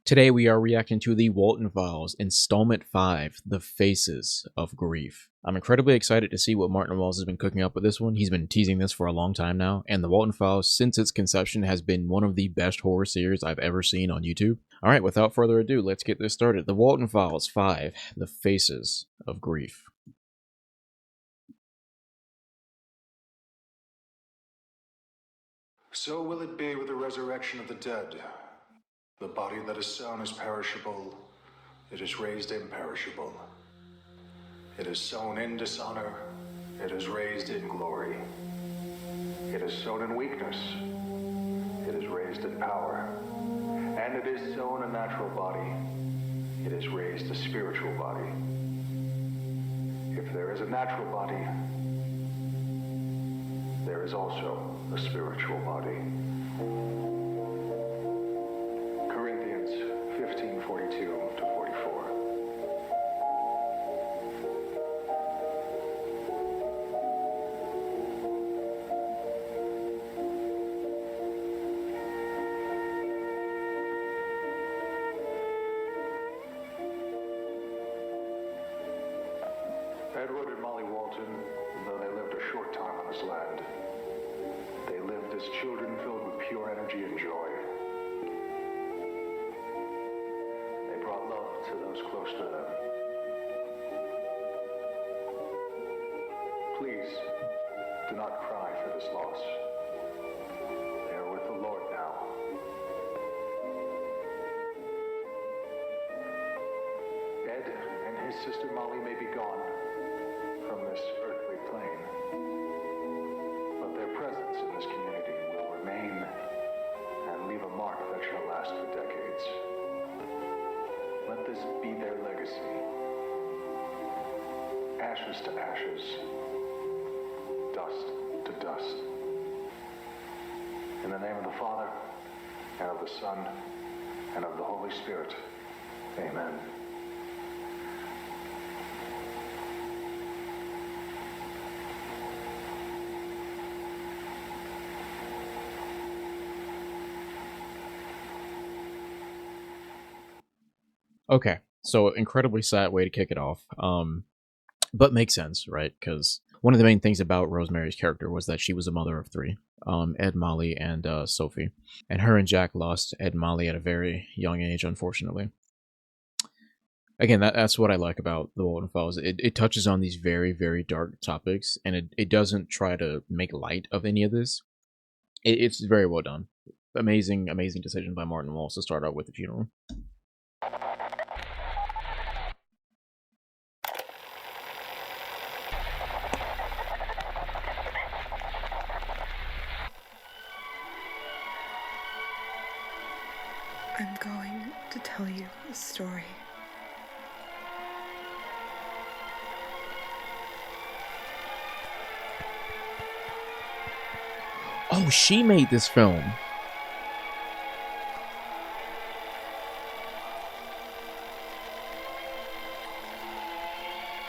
Today we are reacting to the Walten Files, Installment 5, The Faces of Grief. I'm incredibly excited to see what Martin Wells has been cooking up with this one. He's been teasing this for a long time now, and the Walten Files, since its conception, has been one of the best horror series I've ever seen on YouTube. Alright, without further ado, let's get this started. The Walten Files 5, The Faces of Grief. So will it be with the resurrection of the dead. The body that is sown is perishable, it is raised imperishable. It is sown in dishonor, it is raised in glory. It is sown in weakness, it is raised in power. And it is sown a natural body, it is raised a spiritual body. If there is a natural body, there is also a spiritual body. Corinthians 15:42-44. Edward and Molly Walten, though they lived a short time on this land, they lived as children filled with pure energy and joy. They brought love to those close to them. Please, do not cry for this loss. They are with the Lord now. Ed and his sister Molly may be gone from this earthly plane, but their presence in this community will remain and leave a mark that shall last for decades. Let this be their legacy. Ashes to ashes, dust to dust. In the name of the Father, and of the Son, and of the Holy Spirit. Amen. Okay, so incredibly sad way to kick it off. But makes sense, right? Because one of the main things about Rosemary's character was that she was a mother of three, Ed, Molly, and Sophie. And her and Jack lost Ed and Molly at a very young age, unfortunately. Again, that's what I like about the Walten Files. It touches on these very, very dark topics, and it doesn't try to make light of any of this. It's very well done. Amazing, amazing decision by Martin Walls to start out with the funeral. I'm going to tell you a story. Oh, she made this film.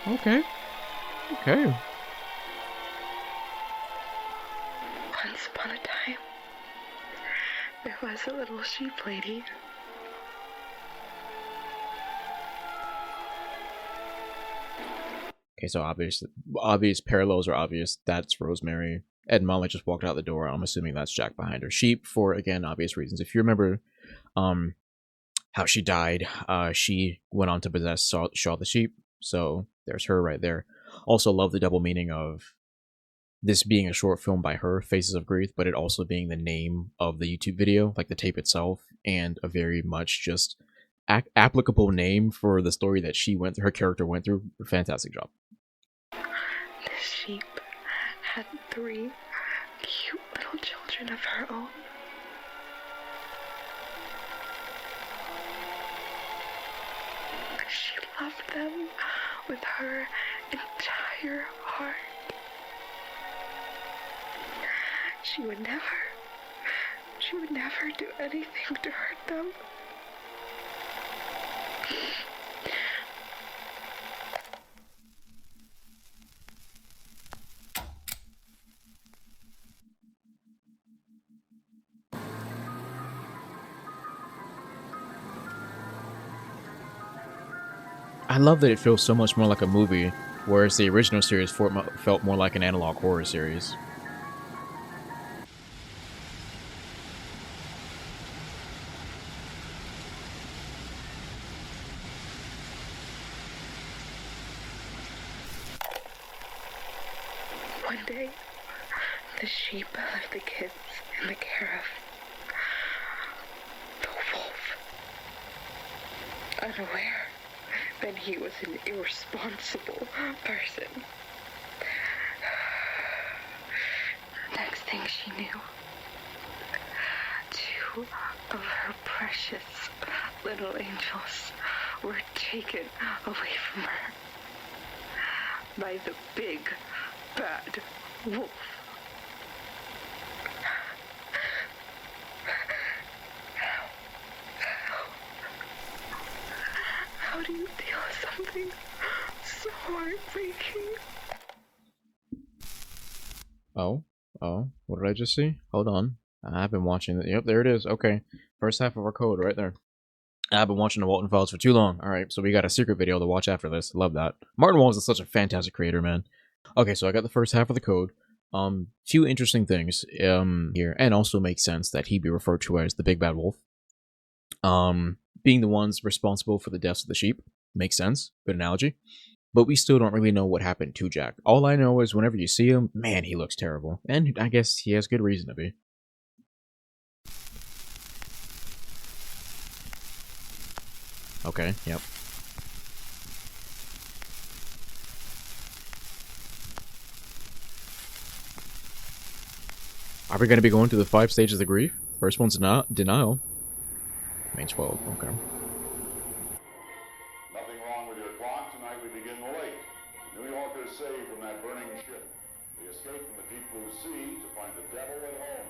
Okay. Okay. Once upon a time, there was a little sheep lady. Okay, so obvious parallels are obvious. That's Rosemary. Ed and Molly just walked out the door. I'm assuming that's Jack behind her. Sheep for, again, obvious reasons. If you remember how she died, she went on to possess Shaw the sheep. So there's her right there. Also love the double meaning of this being a short film by her, Faces of Grief, but it also being the name of the YouTube video, like the tape itself, and a very much just applicable name for the story that her character went through. Fantastic job. This sheep had 3 cute little children of her own. She loved them with her entire heart. She would never do anything to hurt them. I love that it feels so much more like a movie, whereas the original series felt more like an analog horror series. One day, the sheep left the kids in the care of the wolf, unaware that he was an irresponsible person. Next thing she knew, two of her precious little angels were taken away from her by the big, bad wolf. How do you deal with something so heartbreaking? Oh, what did I just see? Hold on. I've been watching it. Yep, there it is. Okay. First half of our code right there. I've been watching the Walten Files for too long. Alright, so we got a secret video to watch after this. Love that. Martin Walls is such a fantastic creator, man. Okay, so I got the first half of the code. Few interesting things here, and also makes sense that he be referred to as the Big Bad Wolf. Being the ones responsible for the deaths of the sheep. Makes sense. Good analogy. But we still don't really know what happened to Jack. All I know is whenever you see him, man, he looks terrible. And I guess he has good reason to be. Okay, yep. Are we going to be going through the 5 stages of grief? First one's denial. May 12, okay. Nothing wrong with your clock. Tonight we begin late. New Yorkers saved from that burning ship. They escaped from the deep blue sea to find the devil at home.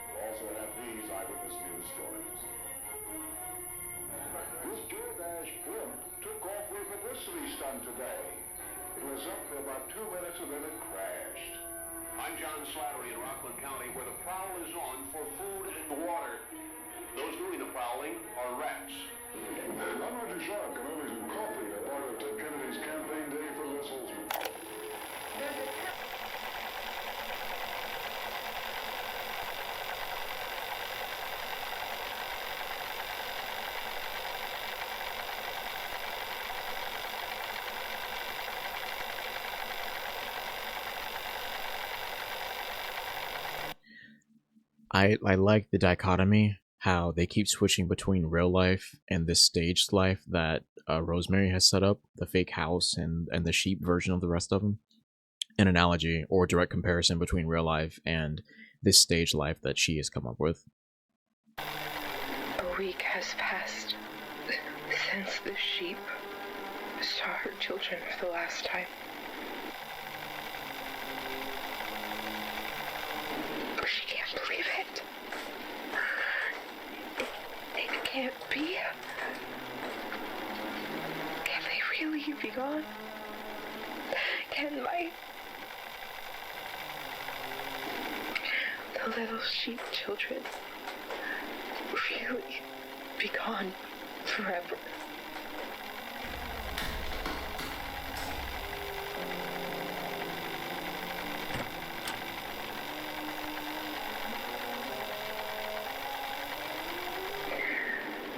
We'll also have these eyewitness news stories. This DoorDash blimp took off with a publicity stunt today. It was up for about 2 minutes and then it crashed. I'm John Slattery in Rockland County, where the prowl is on for food and water. Those doing the prowling are rats. I'm Roger Shaw, coming some coffee, a part of Ted Kennedy's campaign day for missiles. I like the dichotomy, how they keep switching between real life and this staged life that Rosemary has set up, the fake house and the sheep version of the rest of them. An analogy or direct comparison between real life and this stage life that she has come up with. A week has passed since the sheep saw her children for the last time. She can't believe it. It can't be. Can they really be gone? Can the little sheep children really be gone forever?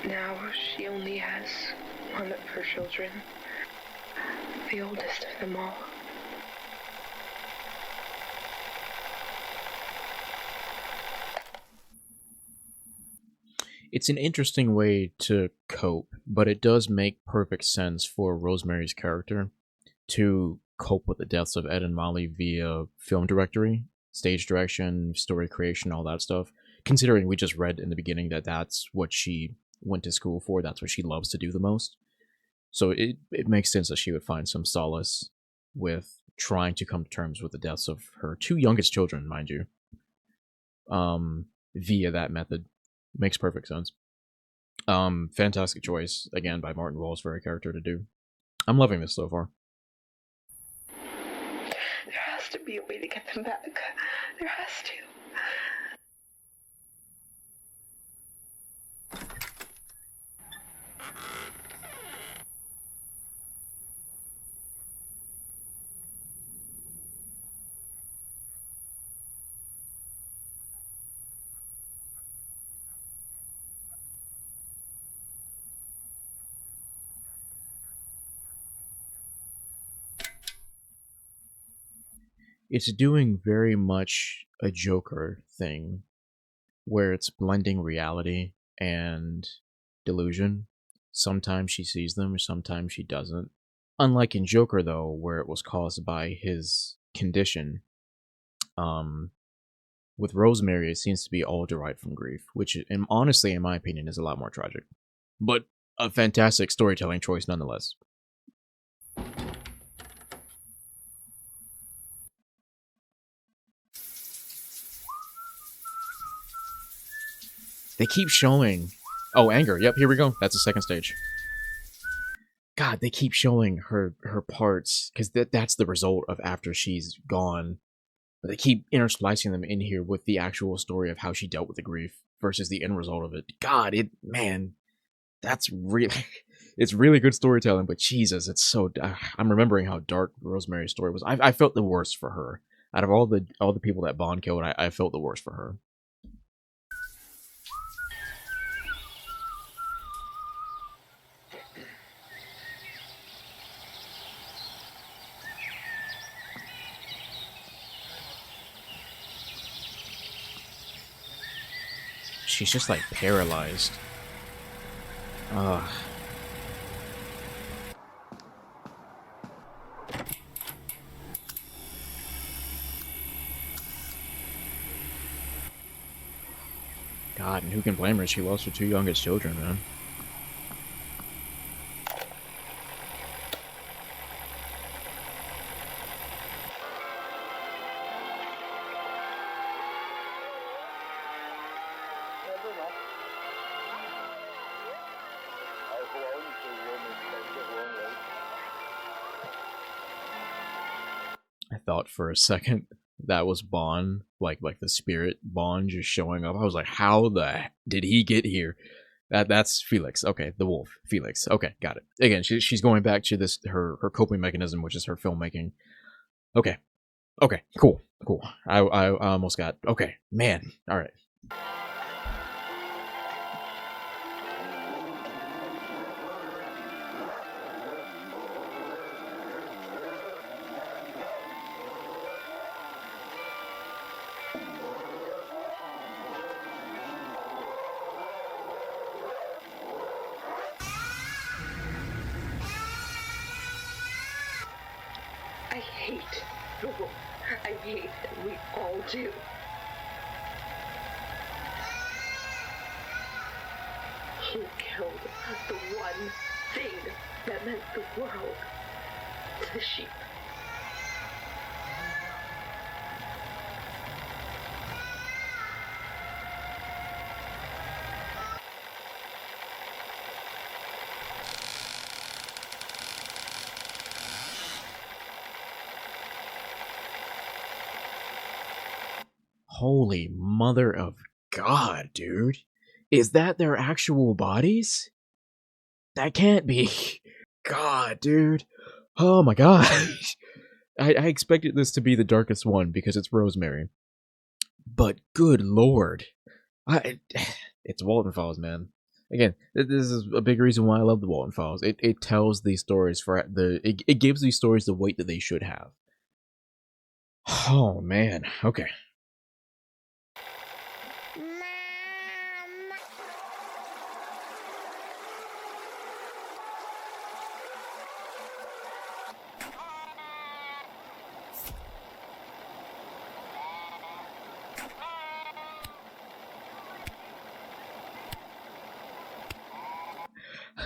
Now she only has one of her children, the oldest of them all. It's an interesting way to cope, but it does make perfect sense for Rosemary's character to cope with the deaths of Ed and Molly via film directory, stage direction, story creation, all that stuff. Considering we just read in the beginning that that's what she went to school for, that's what she loves to do the most. So it makes sense that she would find some solace with trying to come to terms with the deaths of her 2 youngest children, mind you, via that method. Makes perfect sense. Fantastic choice, again, by Martin Walls for a character to do. I'm loving this so far. There has to be a way to get them back. There has to. it's doing very much a Joker thing where it's blending reality and delusion. Sometimes she sees them, sometimes she doesn't. Unlike in Joker, though, where it was caused by his condition, um, with Rosemary, it seems to be all derived from grief, which, honestly, in my opinion, is a lot more tragic. But a fantastic storytelling choice nonetheless. They keep showing... Oh, anger. Yep, here we go. That's the second stage. God, they keep showing her parts, because that's the result of after she's gone. But they keep intersplicing them in here with the actual story of how she dealt with the grief versus the end result of it. God, that's really... It's really good storytelling, but Jesus, it's so... I'm remembering how dark Rosemary's story was. I felt the worst for her. Out of all the people that Bond killed, I felt the worst for her. She's just like paralyzed. Ugh. God, and who can blame her? She lost her two youngest children, man. I thought for a second that was Bond, like the spirit Bond just showing up. I was like, how the did he get here? That's Felix. Okay, the wolf, Felix. Okay, got it. Again, she's going back to this her coping mechanism, which is her filmmaking. Okay, cool. I almost got okay, man. All right. I hate the wolf. I hate that we all do. He killed the one thing that meant the world to the sheep. Holy mother of God, dude. Is that their actual bodies? That can't be. God, dude. Oh my God. I expected this to be the darkest one because it's Rosemary. But good lord. It's Walten Files, man. Again, this is a big reason why I love the Walten Files. It tells these stories it gives these stories the weight that they should have. Oh man. Okay.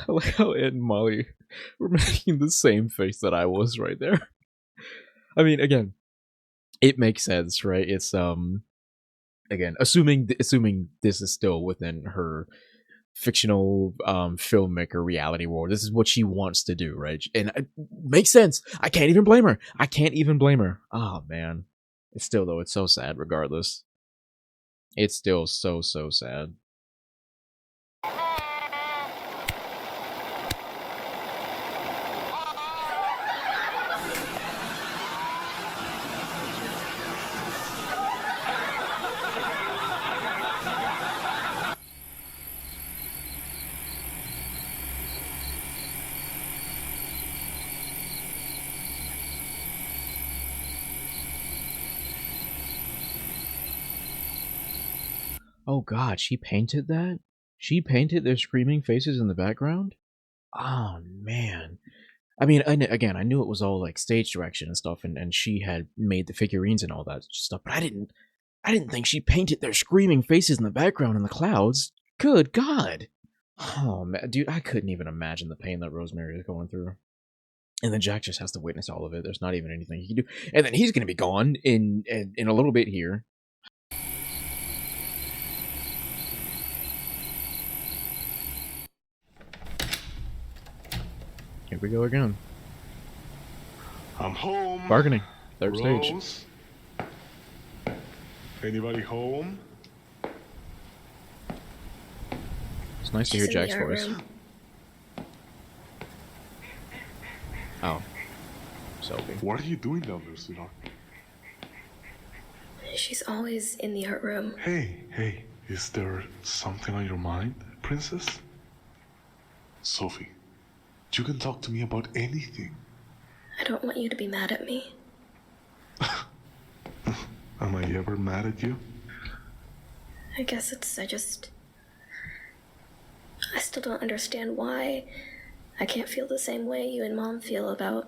I like how Ed and Molly were making the same face that I was right there. I mean, again, it makes sense, right? It's again, assuming this is still within her fictional filmmaker reality world. This is what she wants to do, right? And it makes sense. I can't even blame her. Oh man, it's still though. It's so sad. Regardless, it's still so sad. Oh god, she painted that? She painted their screaming faces in the background? Oh man. I mean, again, I knew it was all like stage direction and stuff, and she had made the figurines and all that stuff, but I didn't think she painted their screaming faces in the background in the clouds. Good God. Oh man, dude, I couldn't even imagine the pain that Rosemary is going through. And then Jack just has to witness all of it. There's not even anything he can do. And then he's gonna be gone in a little bit here. Here we go again. I'm home. Bargaining. Third stage. Rose? Anybody home? It's nice to She's hear in the Jack's art voice. room. Oh. Sophie. What are you doing down there, sweetheart? She's always in the art room. Hey, is there something on your mind, princess? Sophie, you can talk to me about anything. I don't want you to be mad at me. Am I ever mad at you? I guess I still don't understand why I can't feel the same way you and Mom feel about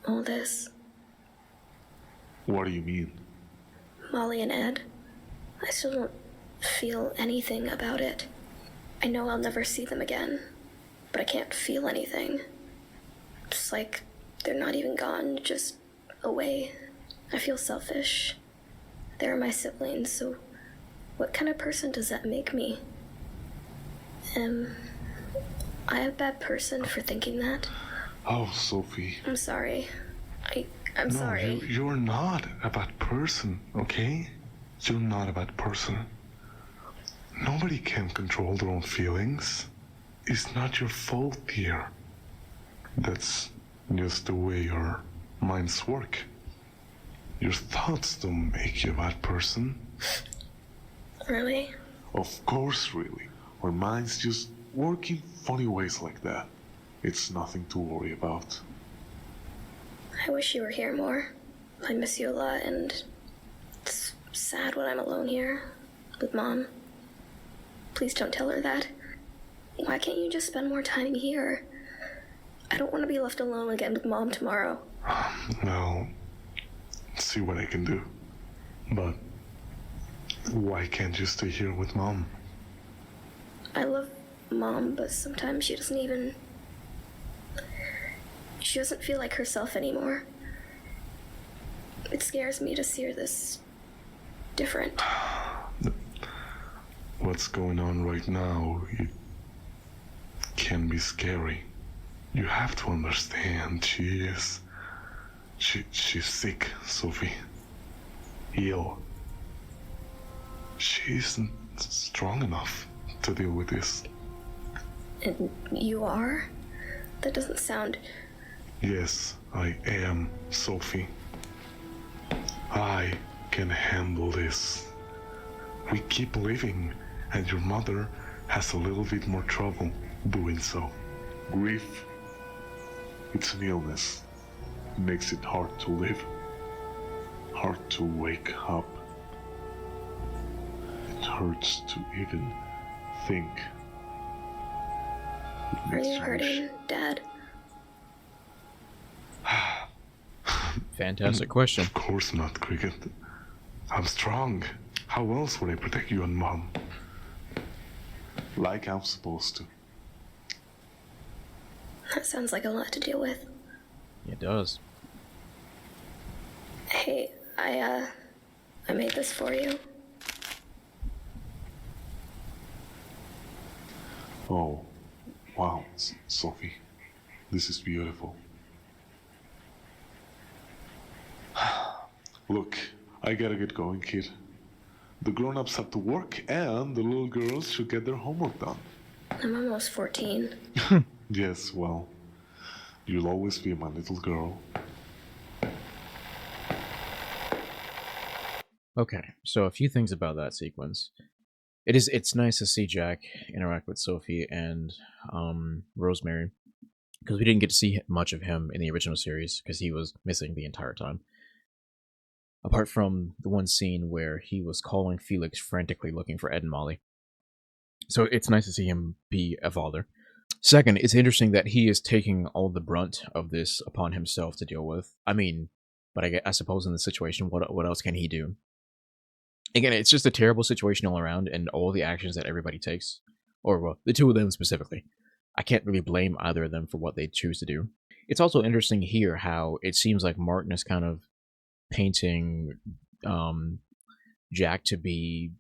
all this. What do you mean? Molly and Ed, I still don't feel anything about it. I know I'll never see them again, but I can't feel anything. It's like they're not even gone, just away. I feel selfish. They're my siblings, so what kind of person does that make me? Am I a bad person for thinking that? Oh, Sophie. I'm sorry. I'm No, sorry. you're not a bad person, okay? You're not a bad person. Nobody can control their own feelings. It's not your fault, dear. That's just the way your minds work. Your thoughts don't make you a bad person. Really? Of course, really. Our minds just work in funny ways like that. It's nothing to worry about. I wish you were here more. I miss you a lot, and it's sad when I'm alone here with Mom. Please don't tell her that. Why can't you just spend more time here? I don't want to be left alone again with Mom tomorrow. Well, see what I can do. But why can't you stay here with Mom? I love Mom, but sometimes she doesn't feel like herself anymore. It scares me to see her this different. What's going on right now, it can be scary. You have to understand, she's sick, Sophie. Ill. She isn't strong enough to deal with this. And you are? That doesn't sound... Yes, I am, Sophie. I can handle this. We keep living, and your mother has a little bit more trouble doing so. Grief, it's an illness. It makes it hard to live, hard to wake up. It hurts to even think. It Are makes you wish- hurting, Dad? Fantastic question. Of course not, Cricket. I'm strong. How else would I protect you and Mom? Like I'm supposed to. That sounds like a lot to deal with. It does. Hey, I made this for you. Oh, wow, Sophie. This is beautiful. Look, I gotta get going, kid. The grown-ups have to work, and the little girls should get their homework done. I'm almost 14. Yes, well, you'll always be my little girl. Okay, so a few things about that sequence. It's nice to see Jack interact with Sophie and Rosemary, because we didn't get to see much of him in the original series because he was missing the entire time. apart from the one scene where he was calling Felix frantically looking for Ed and Molly. So it's nice to see him be a father. Second, it's interesting that he is taking all the brunt of this upon himself to deal with. I mean, but I suppose in the situation, what else can he do? Again, it's just a terrible situation all around, and all the actions that everybody takes, or well, the two of them specifically, I can't really blame either of them for what they choose to do. It's also interesting here how it seems like Martin is kind of painting Jack to be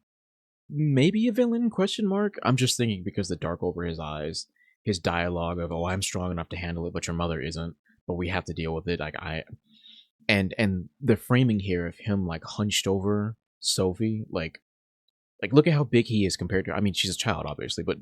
maybe a villain, question mark. I'm just thinking because the dark over his eyes, his dialogue of, oh, I'm strong enough to handle it, but your mother isn't, but we have to deal with it. Like and the framing here of him like hunched over Sophie, like look at how big he is compared to, I mean, she's a child obviously, but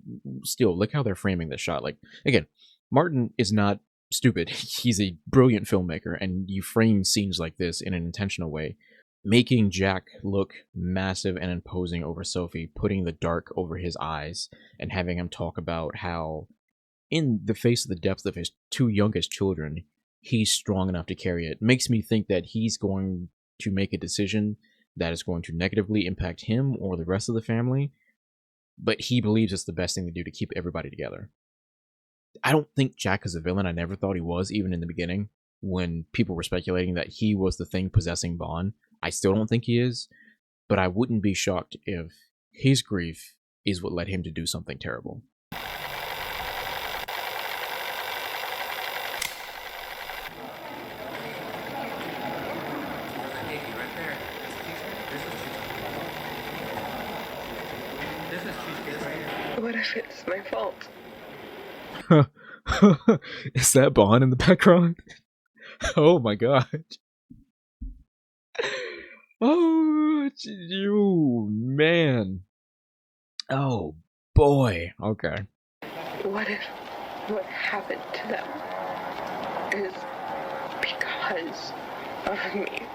still look how they're framing this shot. Like, again, Martin is not stupid. He's a brilliant filmmaker, and you frame scenes like this in an intentional way, making Jack look massive and imposing over Sophie, putting the dark over his eyes, and having him talk about how, in the face of the depth of his two youngest children, he's strong enough to carry it. Makes me think that he's going to make a decision that is going to negatively impact him or the rest of the family, but he believes it's the best thing to do to keep everybody together. I don't think Jack is a villain. I never thought he was, even in the beginning, when people were speculating that he was the thing possessing Bond. I still don't think he is, but I wouldn't be shocked if his grief is what led him to do something terrible. What if it's my fault? Is that Bond in the background? Oh my god. Oh, you man. Oh boy. Okay. What if what happened to them is because of me?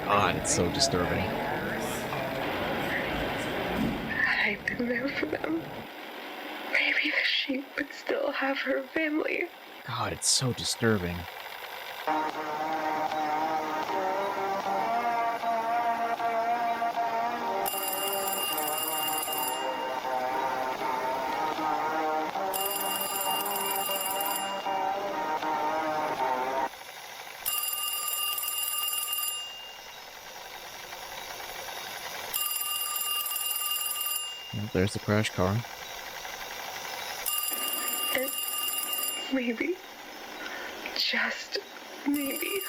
God, it's so disturbing. Had I been there for them, maybe the sheep would still have her family. God, it's so disturbing. Well, there's the crash car. And maybe, just maybe,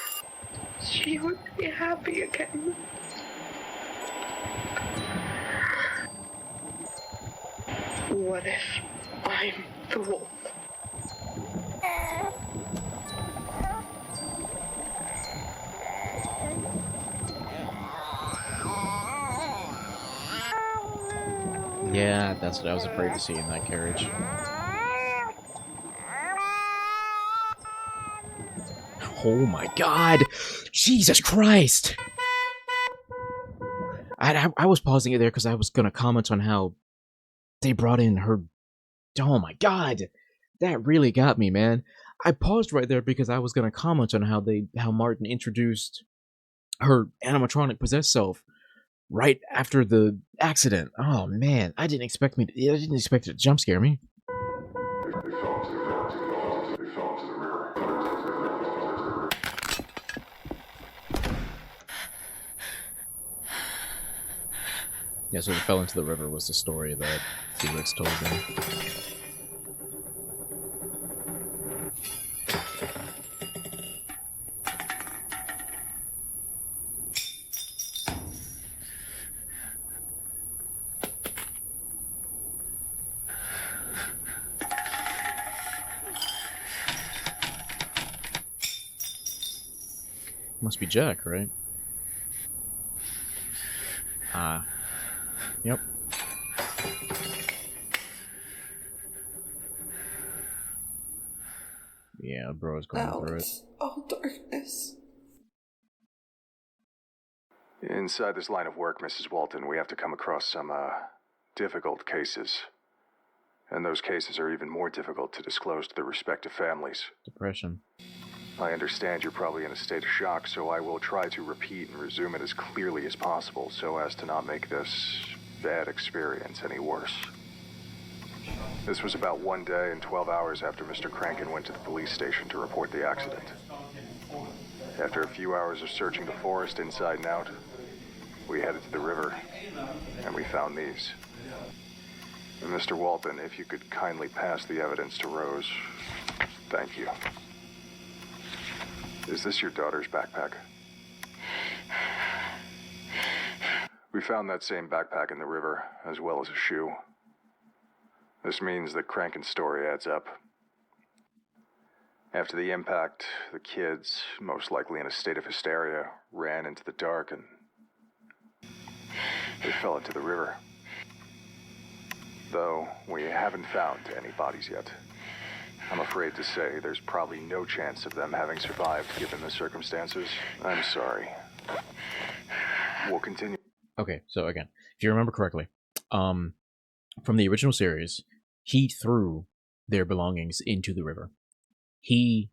she would be happy again. What if I'm the wolf? Yeah, that's what I was afraid to see in that carriage. Oh my god! Jesus Christ! I was pausing it there because I was going to comment on how they brought in her... Oh my god! That really got me, man. I paused right there because I was going to comment on how Martin introduced her animatronic possessed self right after the accident. Oh man, I didn't expect it to jump scare me. Yeah, so they fell into the river was the story that Felix told them. Must be Jack, right? Yep. Yeah, bro's going Now through it. it's all darkness. Inside this line of work, Mrs. Walton, we have to come across some, difficult cases. And those cases are even more difficult to disclose to their respective families. Depression. I understand you're probably in a state of shock, so I will try to repeat and resume it as clearly as possible so as to not make this bad experience any worse. This was about 1 day and 12 hours after Mr. Crankin went to the police station to report the accident. After a few hours of searching the forest inside and out, we headed to the river, and we found these. Mr. Walton, if you could kindly pass the evidence to Rose. Thank you. Is this your daughter's backpack? We found that same backpack in the river, as well as a shoe. This means that Crankin's story adds up. After the impact, the kids, most likely in a state of hysteria, ran into the dark and they fell into the river. Though we haven't found any bodies yet. I'm afraid to say there's probably no chance of them having survived given the circumstances. I'm sorry. We'll continue. Okay, so again, if you remember correctly, from the original series, he threw their belongings into the river. He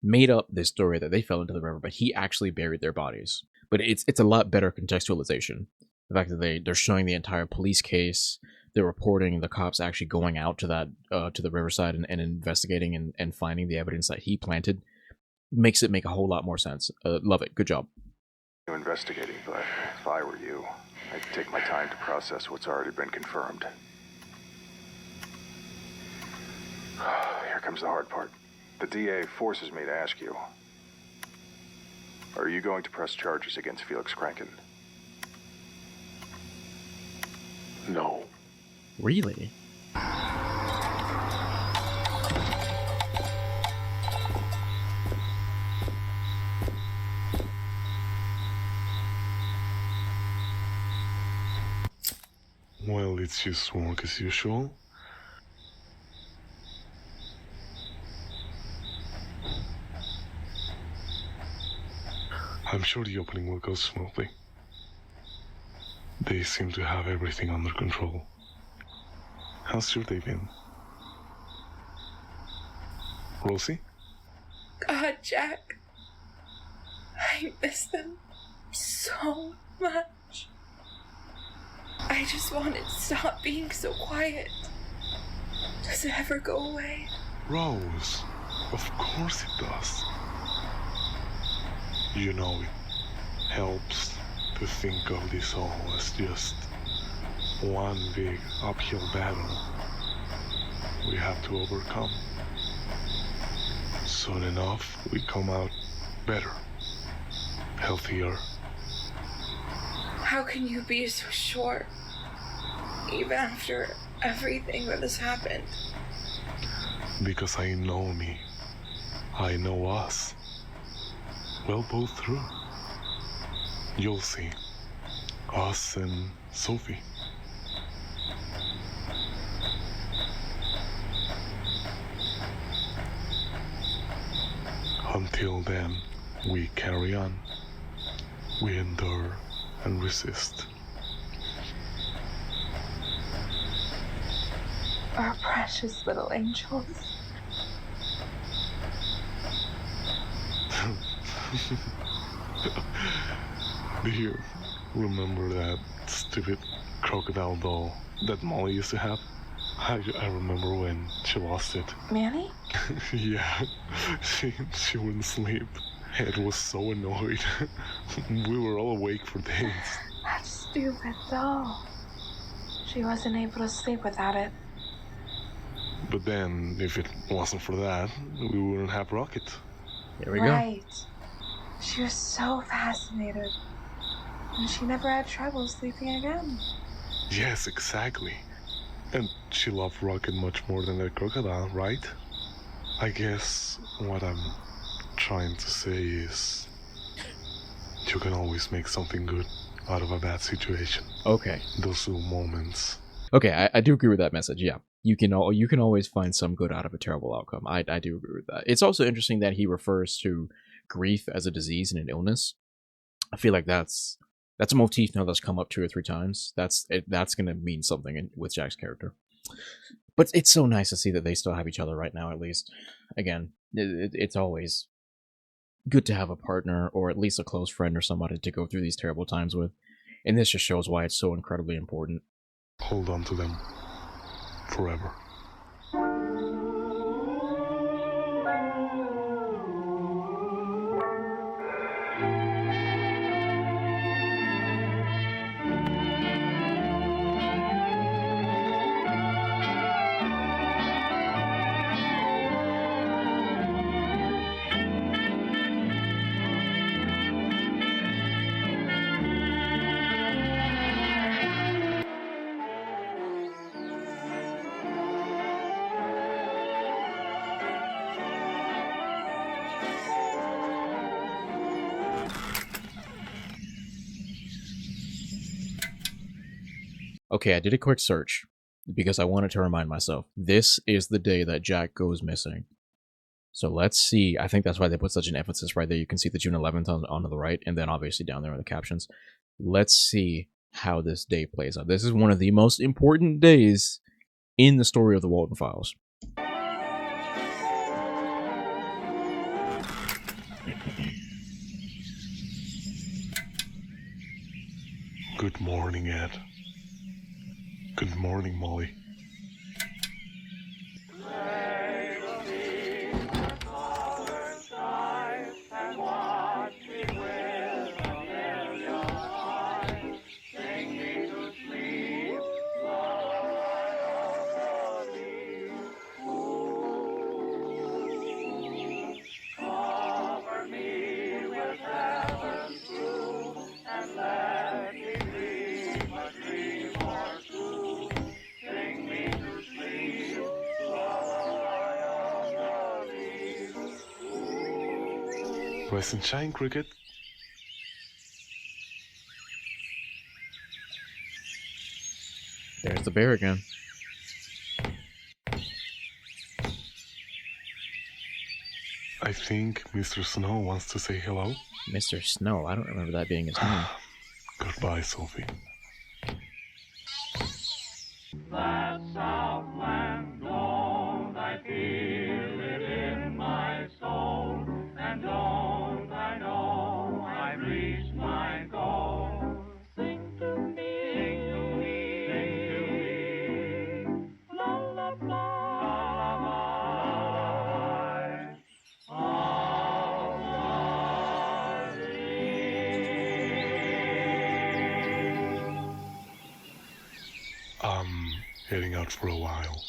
made up this story that they fell into the river, but he actually buried their bodies. But it's a lot better contextualization. The fact that they're showing the entire police case, they're reporting the cops actually going out to that to the riverside and investigating and finding the evidence that he planted makes it make a whole lot more sense. Love it. Good job. Investigating, but if I were you, I'd take my time to process what's already been confirmed. Here comes the hard part. The DA forces me to ask you, are you going to press charges against Felix Crankin? No. Really? Well, it's just work as usual. I'm sure the opening will go smoothly. They seem to have everything under control. How's your day been? Rosie? God, Jack. I miss them so much. I just want it to stop being so quiet. Does it ever go away? Rose, of course it does. You know, it helps to think of this all as just one big uphill battle we have to overcome. Soon enough, we come out better, healthier. How can you be so sure? Even after everything that has happened. Because I know me. I know us. We'll pull through. You'll see. Us and Sophie. Until then, we carry on. We endure and resist. Our precious little angels. Do you remember that stupid crocodile doll that Molly used to have? I remember when she lost it. Manny? Yeah, she wouldn't sleep. Ed was so annoyed. We were all awake for days. That stupid doll. She wasn't able to sleep without it. But then, if it wasn't for that, we wouldn't have Rocket. Here we go. Right. She was so fascinated. And she never had trouble sleeping again. Yes, exactly. And she loved Rocket much more than the crocodile, right? I guess what I'm trying to say is you can always make something good out of a bad situation. Okay. Those little moments. Okay, I do agree with that message, yeah. you can always find some good out of a terrible outcome. I do agree with that. It's also interesting that he refers to grief as a disease and an illness. I feel like that's a motif now that's come up 2 or 3 times. That's gonna mean something with Jack's character. But it's so nice to see that they still have each other right now. At least, again, it's always good to have a partner or at least a close friend or somebody to go through these terrible times with. And this just shows why it's so incredibly important. Hold on to them forever. Okay, I did a quick search because I wanted to remind myself. This is the day that Jack goes missing. So let's see. I think that's why they put such an emphasis right there. You can see the June 11th on the right, and then obviously down there in the captions. Let's see how this day plays out. This is one of the most important days in the story of the Walten Files. Good morning, Ed. Good morning, Molly. Rise and shine, Cricket. There's the bear again. I think Mr. Snow wants to say hello. Mr. Snow? I don't remember that being his name. Goodbye, Sophie. That Southland don't I feel it in my soul, and don't I know I've reached my goal. Sing to me, sing to me, lullaby, lullaby of Heading out for a while.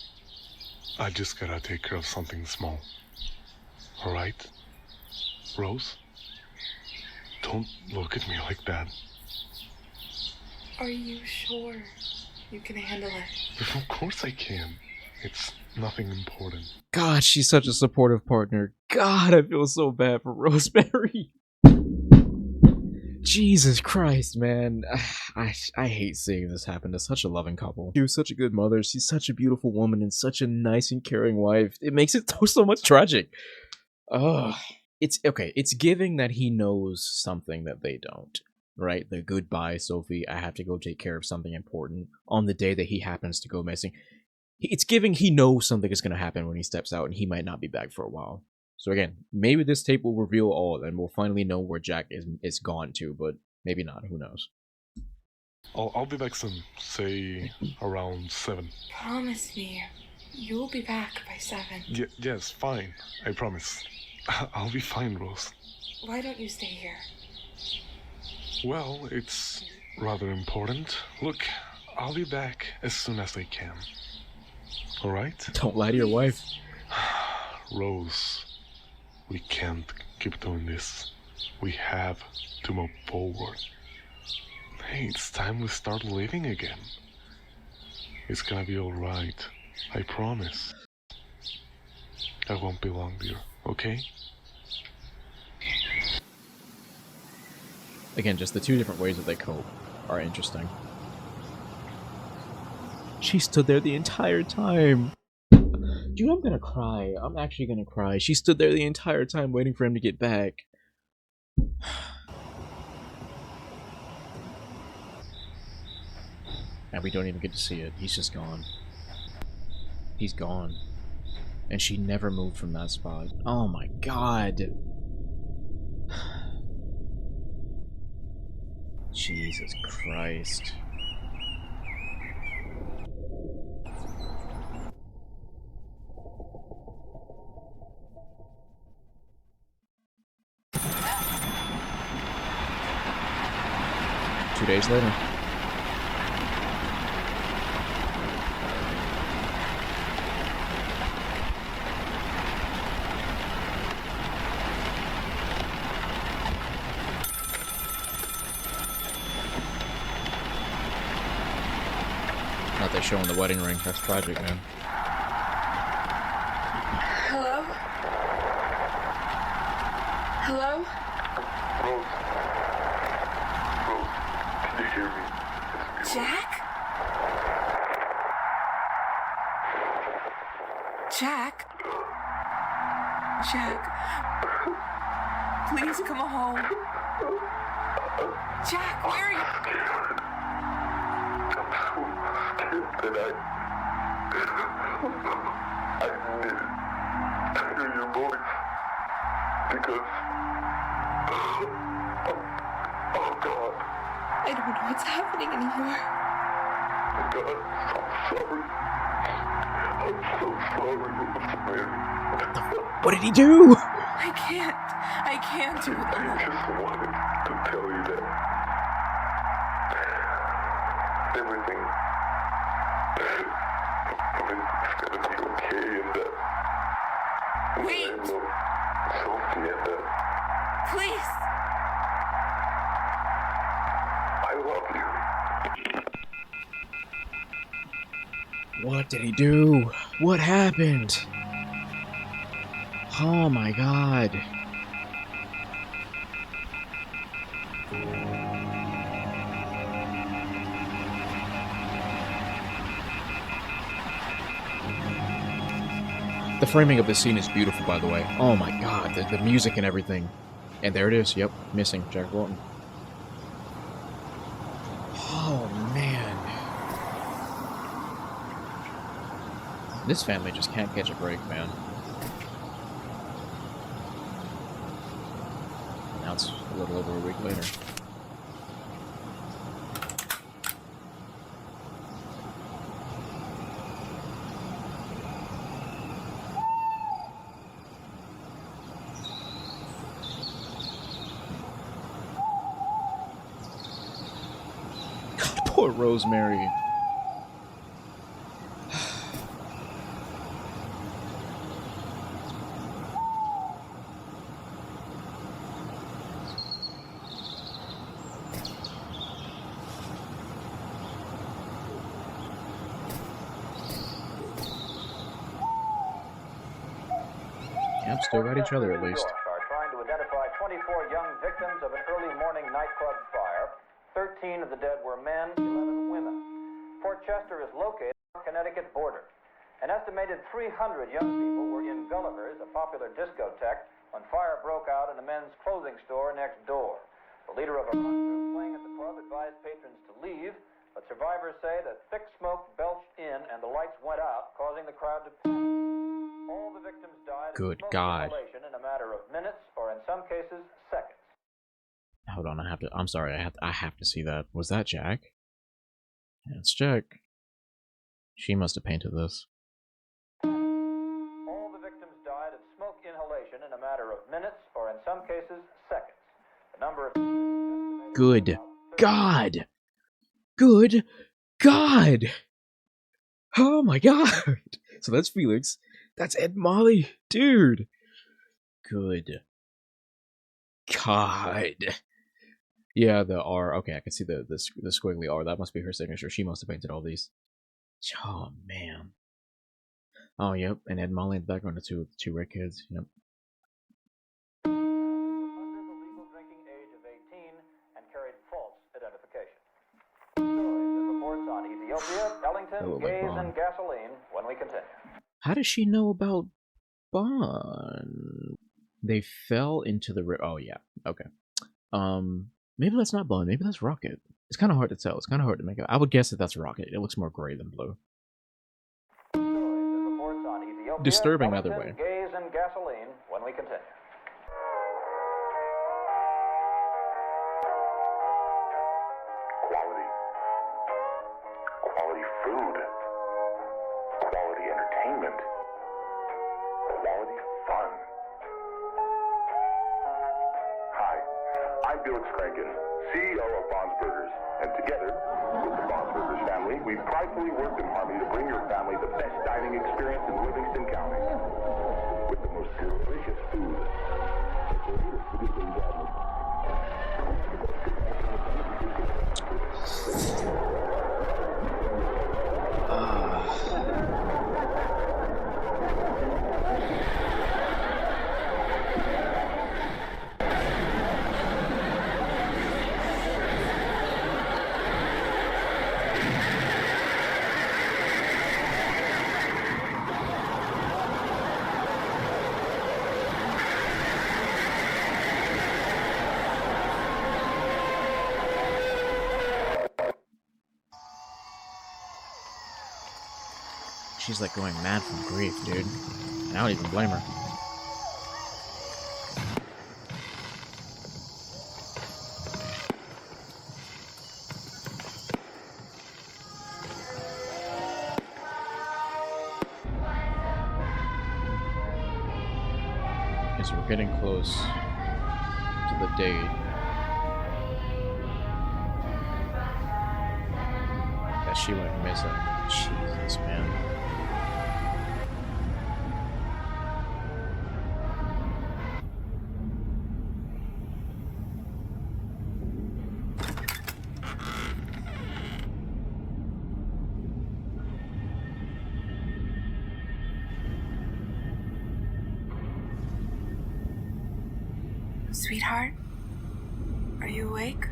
I just gotta take care of something small. Alright? Rose? Don't look at me like that. Are you sure you can handle it? Of course I can. It's nothing important. God, she's such a supportive partner. God, I feel so bad for Rosemary. Jesus Christ, man. I hate seeing this happen to such a loving couple. She was such a good mother. She's such a beautiful woman and such a nice and caring wife. It makes it so much tragic. Ugh. It's okay. It's giving that he knows something that they don't. Right? The goodbye, Sophie. I have to go take care of something important on the day that he happens to go missing. It's giving he knows something is going to happen when he steps out and he might not be back for a while. So again, maybe this tape will reveal all and we'll finally know where Jack is gone to, but maybe not. Who knows? I'll be back soon. Say around 7. Promise me you'll be back by 7. Yes, fine. I promise. I'll be fine, Rose. Why don't you stay here? Well, it's rather important. Look, I'll be back as soon as I can. Alright? Don't lie to your wife. Rose, we can't keep doing this. We have to move forward. Hey, it's time we start living again. It's gonna be alright. I promise. I won't be long, dear, okay? Again, just the 2 different ways that they cope are interesting. She stood there the entire time. Dude, I'm gonna cry. I'm actually gonna cry. She stood there the entire time waiting for him to get back. And we don't even get to see it. He's just gone. He's gone. And she never moved from that spot. Oh my god. Jesus Christ. Two days later. Not they showing the wedding ring. That's tragic, man. Hello? Hello? Rose. Rose, can you hear me? It's me. Jack? Jack? Jack? Please come home. Jack, where are you? I'm so scared that I need to hear your voice because oh God. I don't know what's happening anymore. God, I'm sorry. I'm so sorry, Rosemary. What did he do? I can't do it I alone. just wanted to tell you that everything is gonna be okay and that Wait. I love Sophie and that Please. I love you. What did he do? What happened? Oh my god. The framing of this scene is beautiful, by the way. Oh my god, the music and everything. And there it is, yep, missing Jack Walten. Oh man. This family just can't catch a break, man. Now it's a little over a week later. God, poor Rosemary. Yep, still got each other at least. Are trying to identify 24 young victims of an early morning nightclub fire. 13 of the dead were men, 11 women. Fort Chester is located on the Connecticut border. An estimated 300 young people were in Gulliver's, a popular discotheque, when fire broke out in a men's clothing store next door. The leader of a rock group playing at the club advised patrons to leave, but survivors say that thick smoke belched in and the lights went out, causing the crowd to panic. All the victims died Good of smoke God. inhalation in a matter of minutes, or in some cases, seconds. Hold on, I'm sorry, I have to see that. Was that Jack? Yeah, it's Jack. She must have painted this. All the victims died of smoke inhalation in a matter of minutes, or in some cases, seconds. The number of Good God! Good God! Oh my god! So that's Felix. That's Ed and Molly. Dude! Good God. Yeah, the R. Okay, I can see the squiggly R. That must be her signature. She must have painted all these. Oh, man. Oh, yep. And Ed and Molly in the background are two red kids. Yep. under the legal drinking age of 18 and carried false identification. Stories and reports on Ethiopia, Ellington, look like Gaze, Bond. and Gasoline when we continue. How does she know about Bond? They fell into the river. Oh yeah, okay. Maybe that's not Bond. Maybe that's Rocket. It's kind of hard to tell. It's kind of hard to make out. I would guess that that's Rocket. It looks more gray than blue. Reports on Ethiopia, Disturbing either Wellington, way. Gaze, and Gasoline when we continue. Quality food, quality entertainment, quality fun. Hi, I'm Felix Crankin, CEO of Bond's Burgers, and together with the Bond's Burgers family, we pridefully worked in harmony to bring your family the best dining experience in Livingston County with the most delicious food. She's like going mad from grief, dude. And I don't even blame her. Okay, so we're getting close to the date. That she went missing. Jesus, man. Sweetheart, are you awake?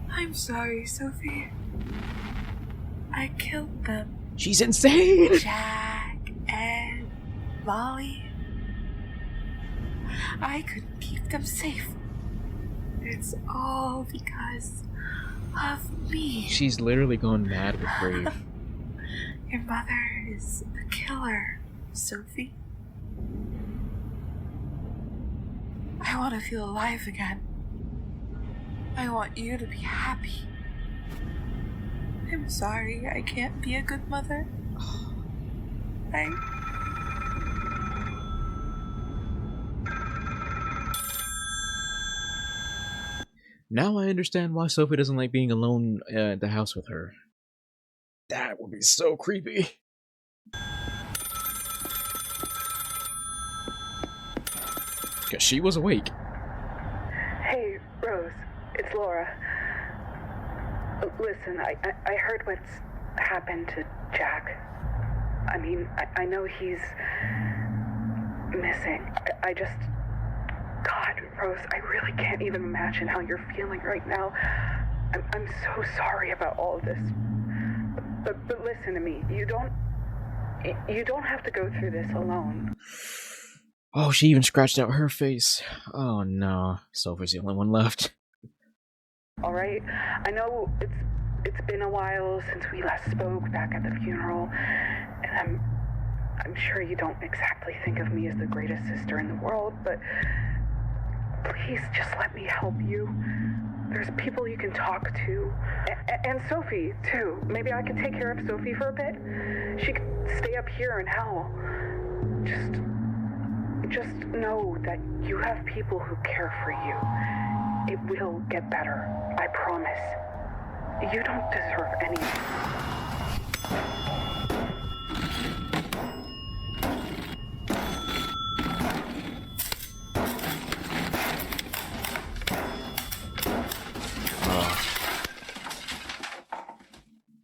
I'm sorry, Sophie. I killed them. She's insane! Jack and Molly. I couldn't keep them safe. It's all because of me. She's literally gone mad with grief. Your mother is a killer, Sophie. I want to feel alive again. I want you to be happy. I'm sorry I can't be a good mother. Now I understand why Sophie doesn't like being alone at the house with her. That would be so creepy. Because she was awake. Hey, Rose, it's Laura. Listen, I heard what's happened to Jack. I mean, I know he's missing. I just... God, Rose, I really can't even imagine how you're feeling right now. I'm so sorry about all of this. But listen to me. You don't have to go through this alone. Oh, she even scratched out her face. Oh no, Sophie's the only one left. All right, I know it's been a while since we last spoke back at the funeral, and I'm sure you don't exactly think of me as the greatest sister in the world, but please just let me help you. There's people you can talk to, and Sophie too. Maybe I could take care of Sophie for a bit. She could stay up here in hell. Just know that you have people who care for you. It will get better. I promise. You don't deserve anything.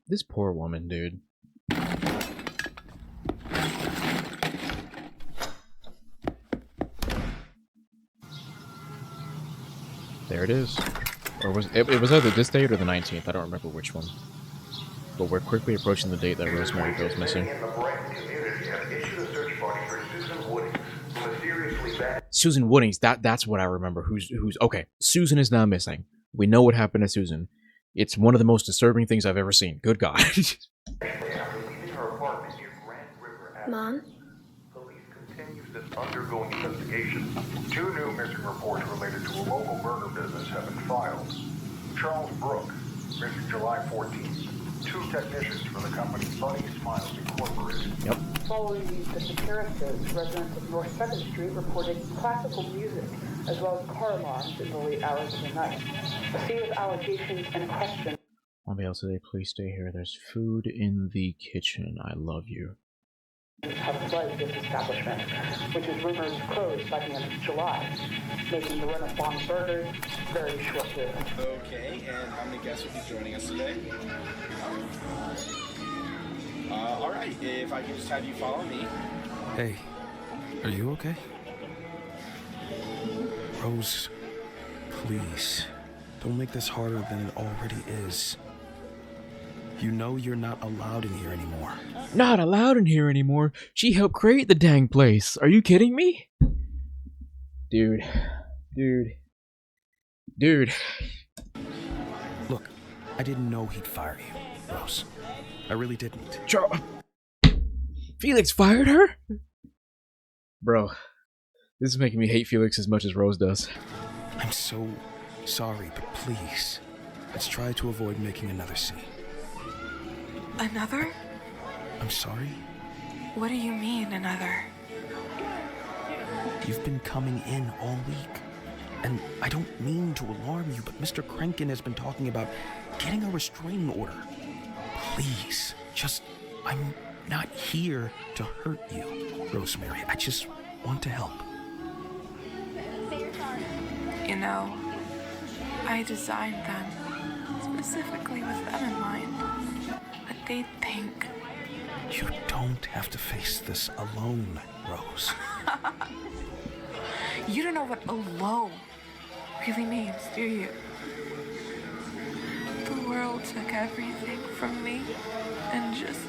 This poor woman, dude. There it is. Or was it was either this date or the 19th? I don't remember which one. But we're quickly approaching the date that Rosemary goes missing. Susan Woodings, that's what I remember. Who's okay. Susan is now missing. We know what happened to Susan. It's one of the most disturbing things I've ever seen. Good God. Mom? Police continues this undergoing investigation. 2 new missing reports related to a local burger business have been filed. Charles Brook, missing July 14th. 2 technicians for the company Funny Smiles Incorporated. Yep. Following these disappearances, residents of North 2nd Street reported classical music as well as car alarms in the late hours of the night. A sea of allegations and questions. On bail today, please stay here. There's food in the kitchen. I love you. Have flooded this establishment, which is rumored to close by the end of July, making the Renaissance Burgers very short-lived. Okay, and how many guests will be joining us today? All right, if I can just have you follow me. Hey, are you okay? Rose, please, don't make this harder than it already is. You know you're not allowed in here anymore. Not allowed in here anymore? She helped create the dang place. Are you kidding me? Dude. Look, I didn't know he'd fire you, Rose. I really didn't. Felix fired her? Bro, this is making me hate Felix as much as Rose does. I'm so sorry, but please, let's try to avoid making another scene. Another? I'm sorry? What do you mean, another? You've been coming in all week. And I don't mean to alarm you, but Mr. Krenkin has been talking about getting a restraining order. Please, I'm not here to hurt you, Rosemary. I just want to help. You know, I designed them specifically with them in mind. But they'd think. You don't have to face this alone, Rose. You don't know what alone really means, do you? The world took everything from me and just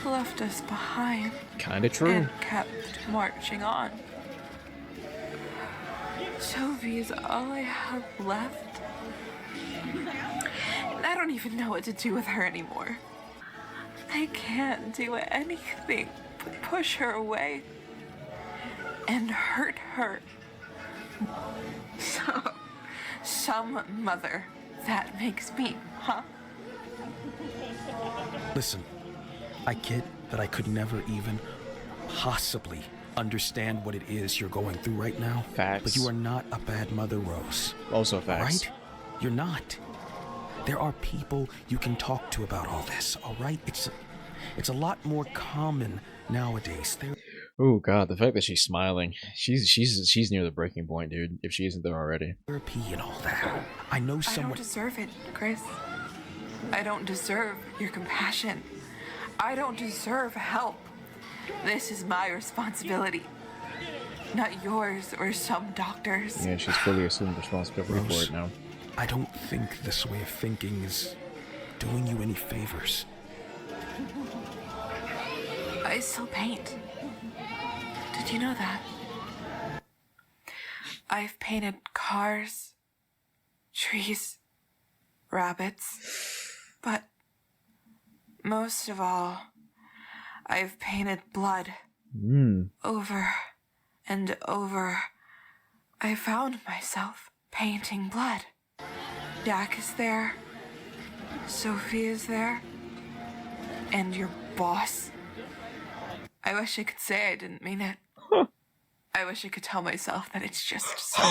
left us behind. Kinda true. And kept marching on. Sophie is all I have left. And I don't even know what to do with her anymore. I can't do anything but push her away and hurt her. So, some mother that makes me, huh? Listen, I get that I could never even possibly understand what it is you're going through right now. Facts. But you are not a bad mother, Rose. Also facts. Right? You're not. There are people you can talk to about all this, all right? It's a lot more common nowadays. Oh God, the fact that she's smiling, she's near the breaking point, dude. If she isn't there already. Therapy and all that. I know someone. I don't deserve it, Chris. I don't deserve your compassion. I don't deserve help. This is my responsibility, not yours or some doctors. Yeah, she's fully assumed responsibility Rose, for it now. I don't think this way of thinking is doing you any favors. I still paint. Did you know that? I've painted cars, trees, rabbits, but most of all, I've painted blood. Over and over. I found myself painting blood. Jack is there. Sophie is there. And your boss. I wish I could say I didn't mean it. I wish I could tell myself that it's just so.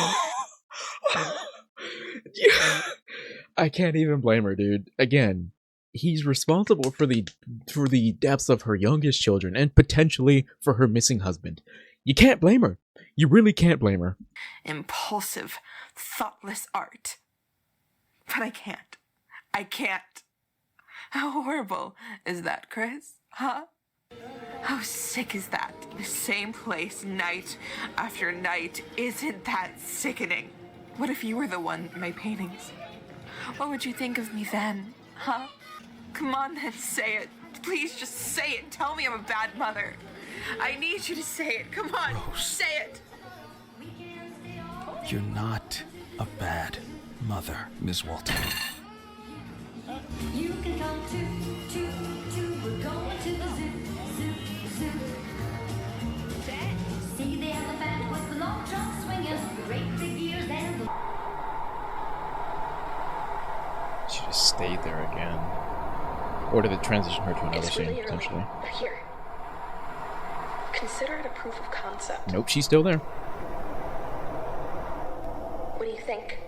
I can't even blame her, dude. Again, he's responsible for the deaths of her youngest children and potentially for her missing husband. You can't blame her. You really can't blame her. Impulsive, thoughtless art. But I can't. I can't. How horrible is that, Chris? Huh? How sick is that? The same place night after night. Isn't that sickening? What if you were the one in my paintings? What would you think of me then, huh? Come on then, say it. Please just say it. Tell me I'm a bad mother. I need you to say it. Come on, Rose. say it. You're not a bad mother, Ms. Walton. You can come to, we're going to the zoo. See the elephant with the long trunk swinging, great big ears and the... She just stayed there again. Or did it transition her to another It's really scene, early, potentially? but here. Consider it a proof of concept. Nope, she's still there. What do you think?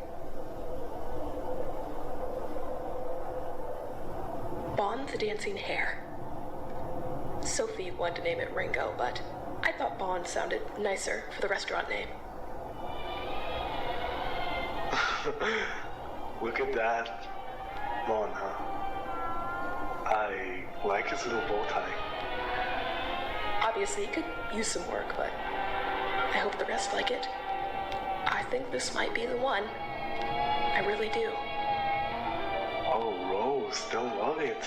Bon the Dancing Hare. Sophie wanted to name it Ringo, but I thought Bon sounded nicer for the restaurant name. Look at that. Mon, huh? I like his little bow tie. Obviously, it could use some work, but I hope the rest like it. I think this might be the one. I really do. Oh, Rose, they'll love it.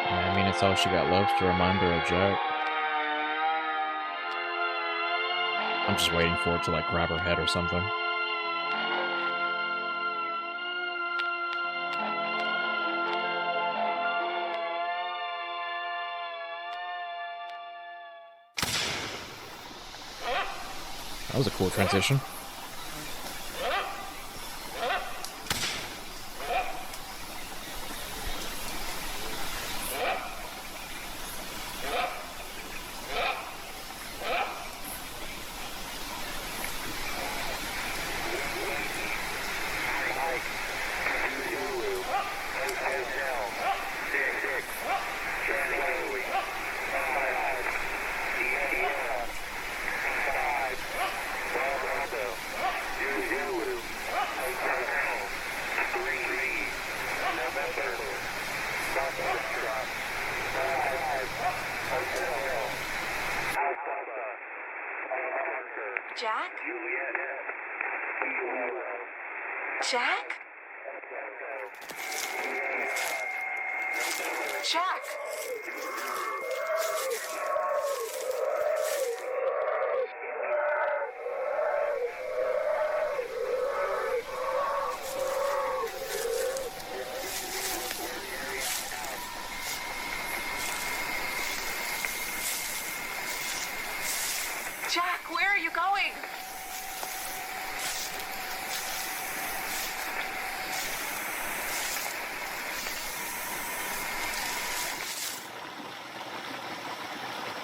I mean, it's all she got left to remind her of Jack. I'm just waiting for it to, like, grab her head or something. That was a cool transition. Jack? Jack? Jack! Jack, where are you going?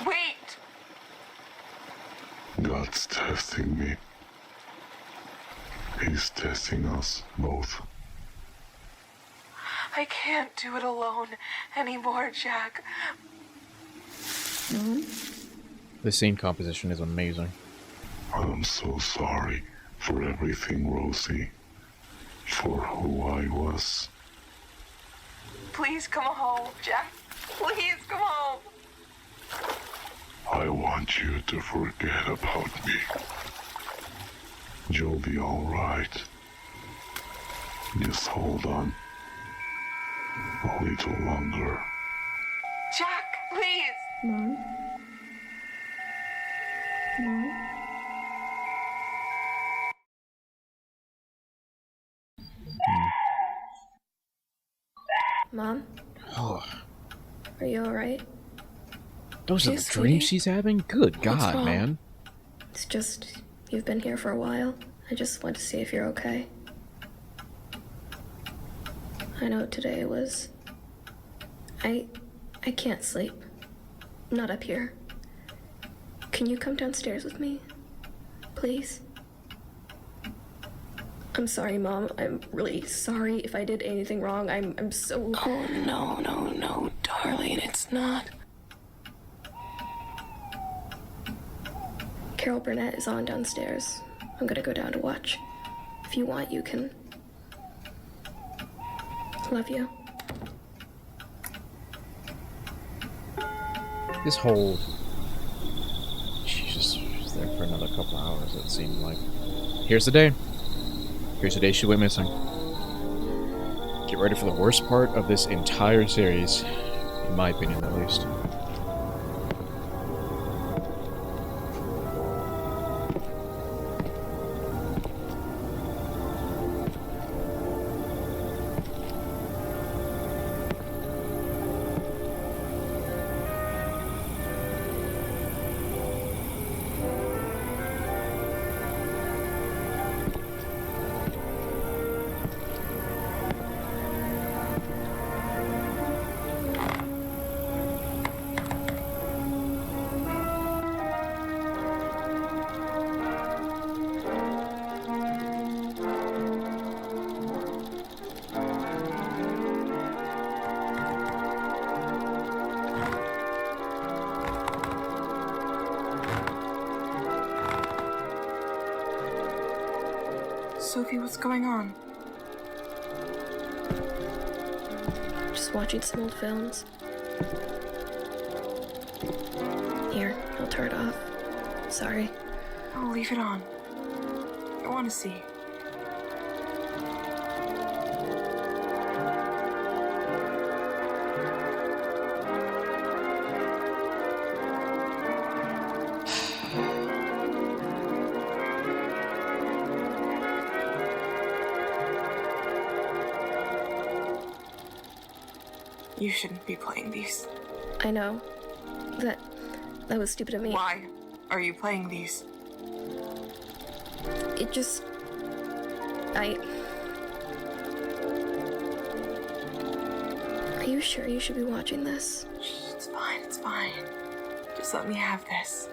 Wait! God's testing me. He's testing us both. I can't do it alone anymore, Jack. The scene composition is amazing. I'm so sorry for everything, Rosie. For who I was. Please come home, Jack. Please come home. I want you to forget about me. You'll be alright. Just hold on. A little longer. Jack, please. Mom? Mom? Mom? Oh, Are you alright? those are the Jeez, dreams sweetie. she's having? Good What's God, wrong? man. It's just, you've been here for a while. I just want to see if you're okay. I know today was... I can't sleep. Not up here. Can you come downstairs with me? Please? I'm sorry, Mom. I'm really sorry if I did anything wrong. I'm so... Oh, no, darling, it's not. Carol Burnett is on downstairs. I'm gonna go down to watch. If you want, you can. Love you. This whole... She's there for another couple hours, it seemed like. Here's the day. Here's the day she went missing. Get ready for the worst part of this entire series, in my opinion at least. Sophie, what's going on? Just watching some old films. Here, I'll turn it off. Sorry. I'll leave it on. I want to see. You shouldn't be playing these. I know. That was stupid of me. Why are you playing these? It just... Are you sure you should be watching this? Shh, it's fine, it's fine. Just let me have this.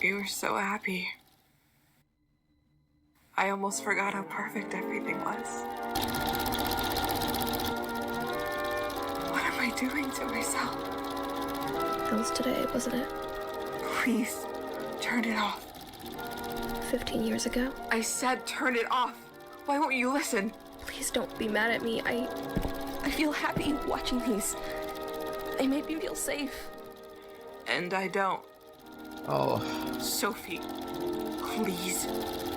You were so happy. I almost forgot how perfect everything was. What am I doing to myself? That was today, wasn't it? Please, turn it off. 15 years ago? I said turn it off. Why won't you listen? Please don't be mad at me. I feel happy watching these. They made me feel safe. And I don't. Oh. Sophie, please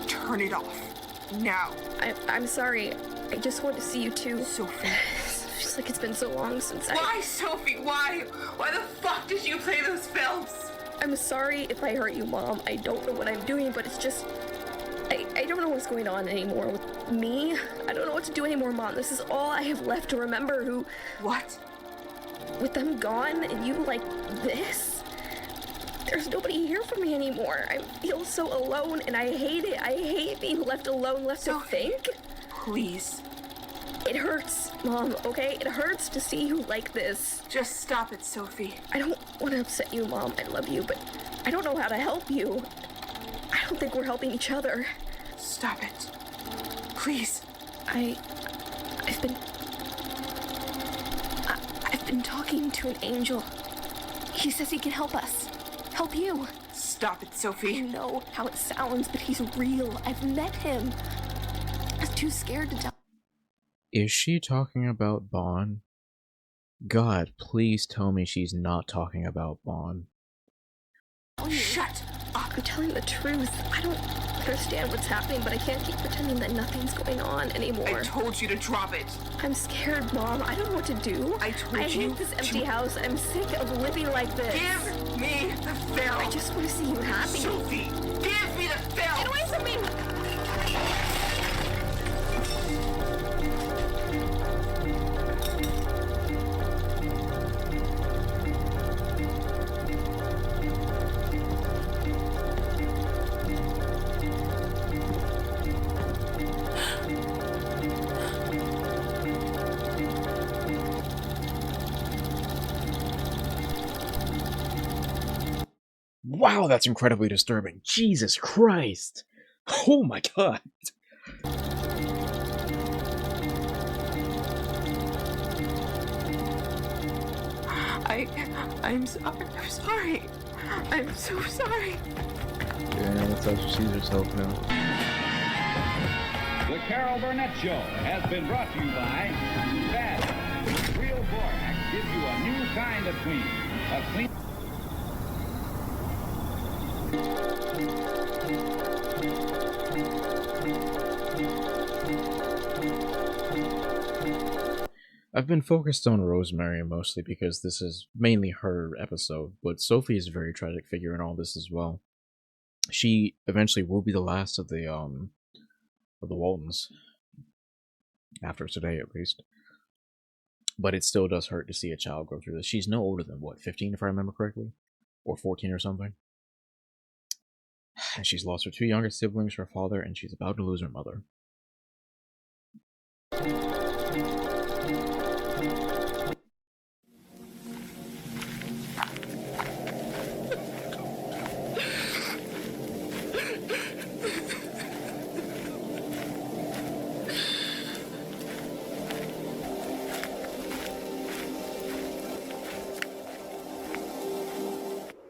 turn it off. Now. I'm sorry. I just want to see you too. Sophie. It's just like it's been so long since Why, Sophie? Why? Why the fuck did you play those films? I'm sorry if I hurt you, Mom. I don't know what I'm doing, but it's just... I don't know what's going on anymore with me. I don't know what to do anymore, Mom. This is all I have left to remember. What? With them gone and you like this? There's nobody here for me anymore. I feel so alone and I hate it. I hate being left alone, left to think. Please. It hurts, Mom, okay? It hurts to see you like this. Just stop it, Sophie. I don't want to upset you, Mom. I love you, but I don't know how to help you. I don't think we're helping each other. Stop it. Please. I've been talking to an angel. He says he can help us. Help you. Stop it, Sophie. I know how it sounds, but he's real. I've met him. I was too scared to tell. Is she talking about Bond? God, please tell me she's not talking about Bond. Shut up. I'm telling the truth. I don't understand what's happening, but I can't keep pretending that nothing's going on anymore. I told you to drop it. I'm scared, Mom. I don't know what to do. I told you. I hate this empty house. I'm sick of living like this. Give me the film. I just want to see you happy. Sophie, give me the film. Get away from me. Wow, that's incredibly disturbing. Jesus Christ. Oh my god. I'm sorry. I'm so sorry. Yeah, that's how she sees herself now. The Carol Burnett Show has been brought to you by Bad. Real Borax gives you a new kind of clean. A clean. I've been focused on Rosemary mostly because this is mainly her episode, but Sophie is a very tragic figure in all this as well. She eventually will be the last of the Waltons. After today, at least. But it still does hurt to see a child go through this. She's no older than, what, 15 if I remember correctly? Or 14 or something. And she's lost her two younger siblings, her father, and she's about to lose her mother.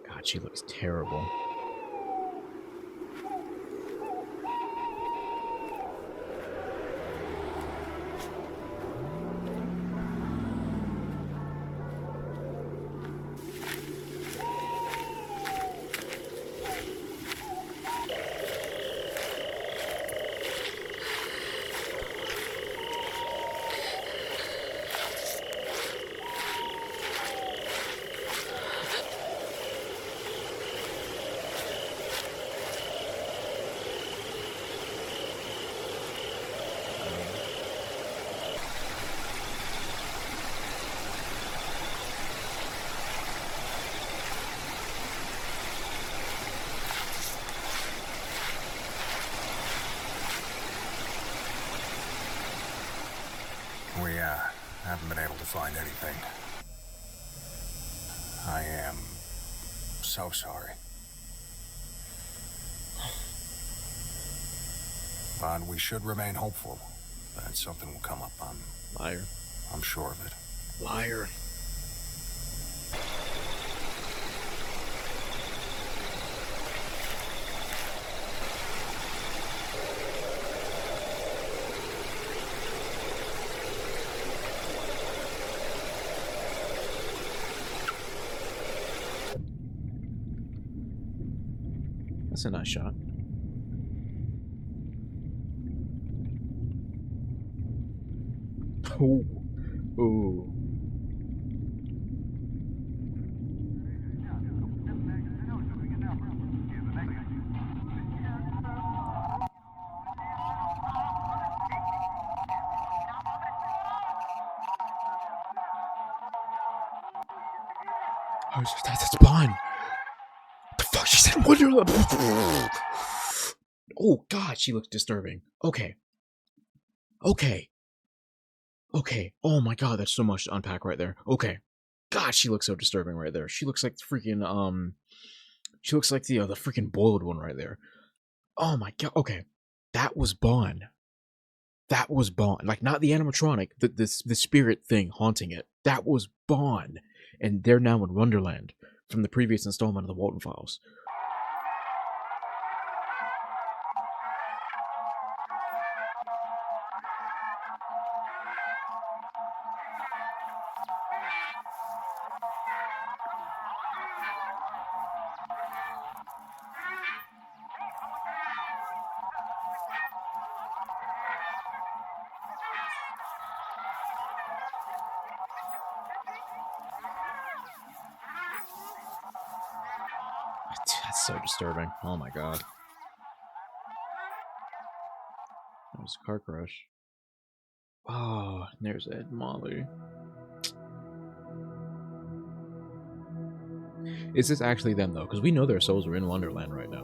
God, she looks terrible. We, haven't been able to find anything. I am so sorry. But we should remain hopeful that something will come up. Liar. I'm sure of it. Liar. That's a nice shot. Ooh. Ooh. Oh, that's Bond. The fuck? She said Wonderland. Oh God, she looks disturbing. Okay. Okay. Okay. Oh my God, that's so much to unpack right there. Okay. God, she looks so disturbing right there. She looks like freaking she looks like the freaking boiled one right there. Oh my God. Okay. That was Bond. That was Bond. Like, not the animatronic, the spirit thing haunting it. That was Bond. And they're now in Wonderland from the previous installment of the Walten Files. That's so disturbing. Oh my God. There's a car crash. Oh, there's Ed and Molly. Is this actually them though? Because we know their souls are in Wonderland right now.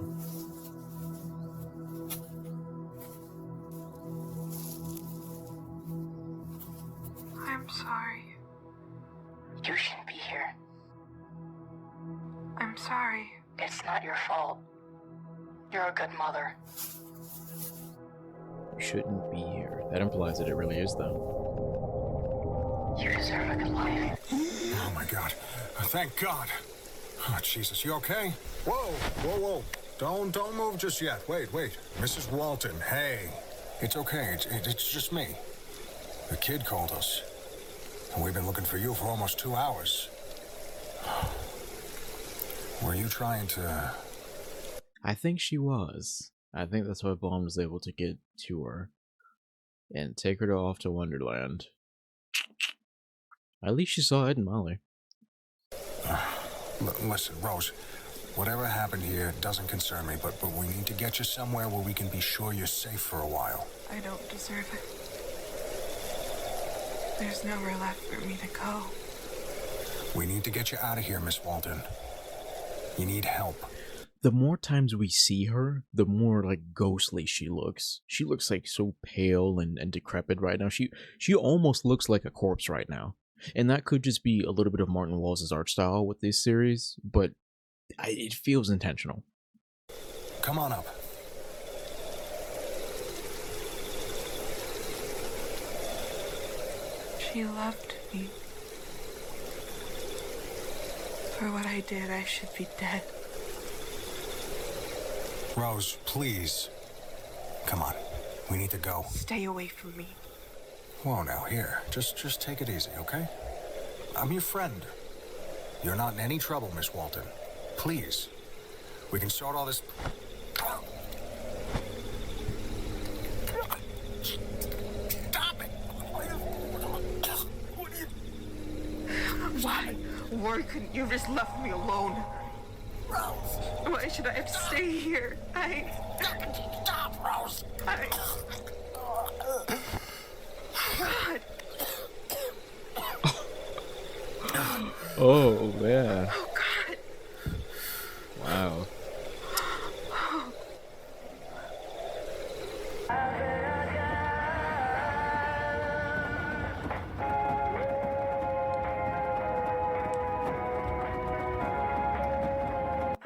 I'm sorry. You shouldn't be here. I'm sorry. It's not your fault. You're a good mother. You shouldn't be here. That implies that it really is them. You deserve a good life. Oh my God. Thank God. Oh, Jesus, you okay? Whoa, whoa, whoa. Don't move just yet. Wait. Mrs. Walton, hey. It's okay. It's just me. The kid called us. And we've been looking for you for almost 2 hours. Were you trying to... I think she was. I think that's why Bond was able to get to her and take her off to Wonderland. At least she saw Ed and Molly. Listen, Rose, whatever happened here doesn't concern me, but we need to get you somewhere where we can be sure you're safe for a while. I don't deserve it. There's nowhere left for me to go. We need to get you out of here, Miss Walton. You need help. The more times we see her, the more like ghostly she looks. She looks like so pale and decrepit right now. She almost looks like a corpse right now. And that could just be a little bit of Martin Walls' art style with this series, but it feels intentional. Come on up. She loved me. For what I did, I should be dead. Rose, please. Come on. We need to go. Stay away from me. Whoa, now, here. Just take it easy, okay? I'm your friend. You're not in any trouble, Miss Walton. Please. We can sort all this... Stop it! Why couldn't you just left me alone? Rose! Why should I have to stay here? Stop, Rose! God. Oh, man. Oh, God. Wow.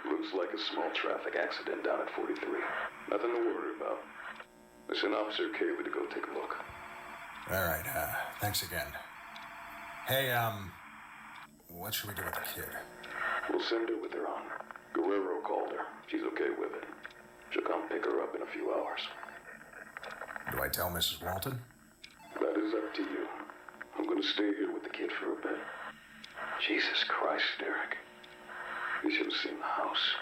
Looks like a small traffic accident down at 43. Nothing to worry about. Listen, Officer Cayley to go take a look. All right, thanks again. Hey, what should we do with the kid? We'll send her with her on. Guerrero called her. She's okay with it. She'll come pick her up in a few hours. Do I tell Mrs. Walton? That is up to you. I'm gonna stay here with the kid for a bit. Jesus Christ, Derek. You should have seen the house.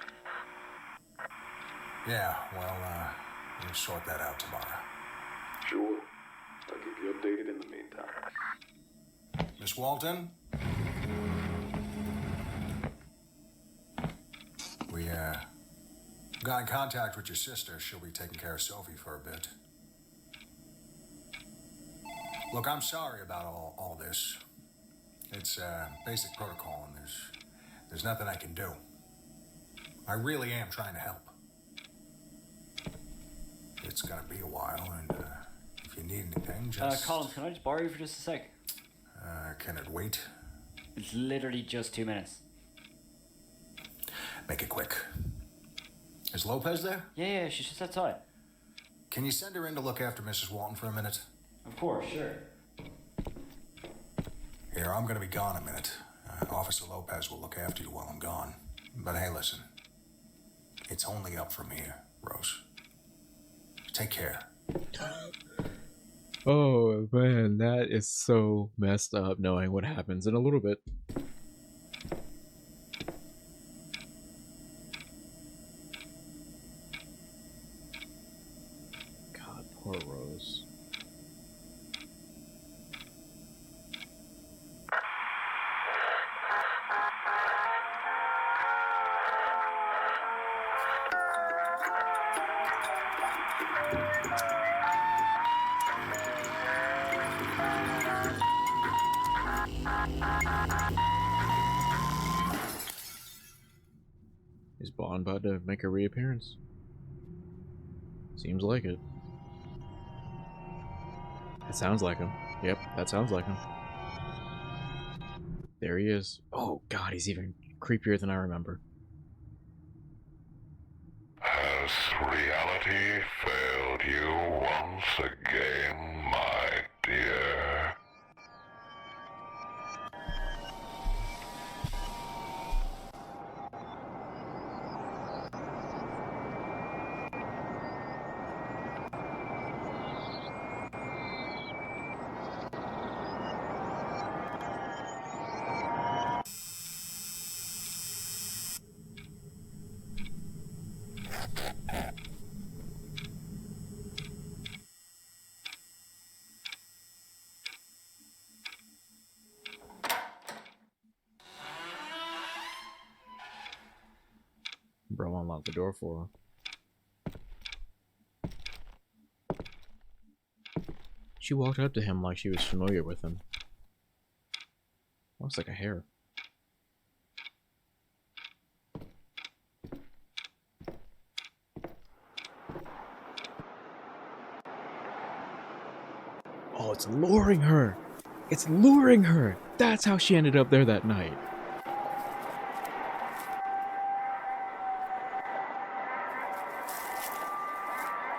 Yeah, well, we'll sort that out tomorrow. Sure. I'll keep you updated in the meantime. Miss Walton? We, got in contact with your sister. She'll be taking care of Sophie for a bit. Look, I'm sorry about all this. It's, basic protocol, and there's nothing I can do. I really am trying to help. It's gonna be a while, and, if you need anything, just... Collins, can I just borrow you for just a sec? Can it wait? It's literally just 2 minutes. Make it quick. Is Lopez there? Yeah, she's just outside. Can you send her in to look after Mrs. Walton for a minute? Of course, sure. Here, I'm gonna be gone a minute. Officer Lopez will look after you while I'm gone. But hey, listen. It's only up from here, Rose. Take care. Oh, man, that is so messed up knowing what happens in a little bit. God, poor Rose. Is Bond about to make a reappearance? Seems like it. That sounds like him. Yep, that sounds like him. There he is. Oh god, he's even creepier than I remember. Has reality failed you once again, my dear? bro unlocked the door for her. She walked up to him like she was familiar with him. Looks like a hair. Oh, it's luring her! It's luring her! That's how she ended up there that night.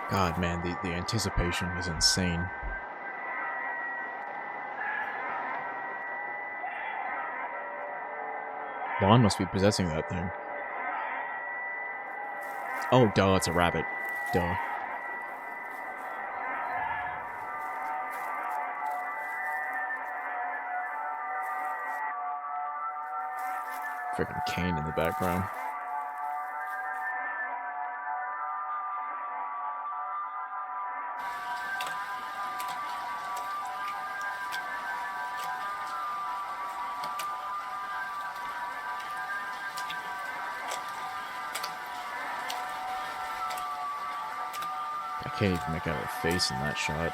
God, man, the anticipation is insane. Vaughn must be possessing that thing. Oh, duh, it's a rabbit. Duh. Freaking Kane in the background. I can't even make out her face in that shot.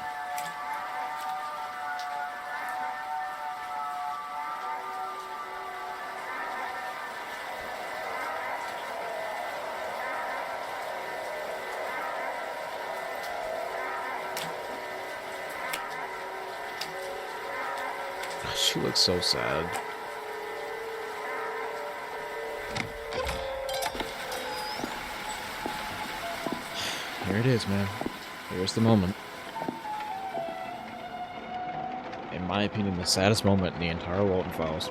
She looks so sad. Here it is, man. Here's the moment. In my opinion, the saddest moment in the entire Walten Files.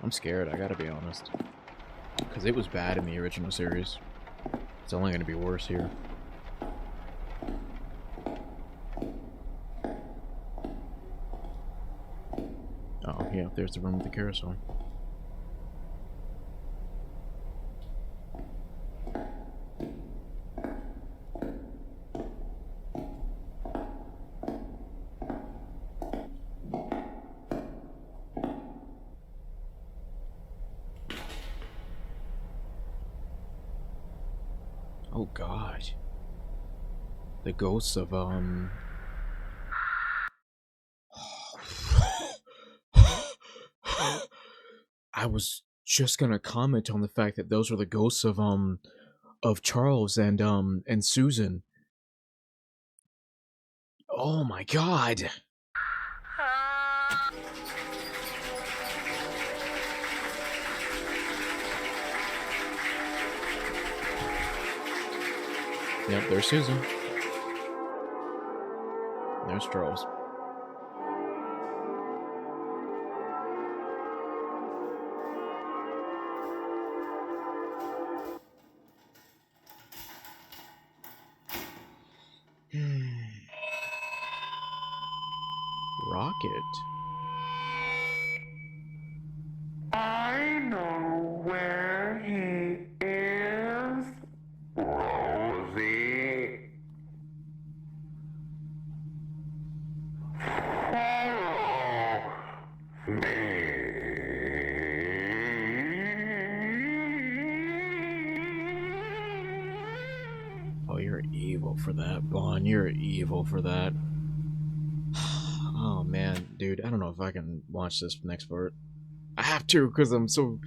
I'm scared, I gotta be honest. Because it was bad in the original series. It's only gonna be worse here. Oh, yeah, there's the room with the carousel. Oh god. The ghosts of I was just gonna comment on the fact that those were the ghosts of Charles and Susan. Oh my god. Yep, there's Susan. There's Charles. Rocket. I know where he is, Rosie. Follow me. Oh, you're evil for that, Vaughn. You're evil for that. Oh man, dude, I don't know if I can watch this next part. I have to because I'm so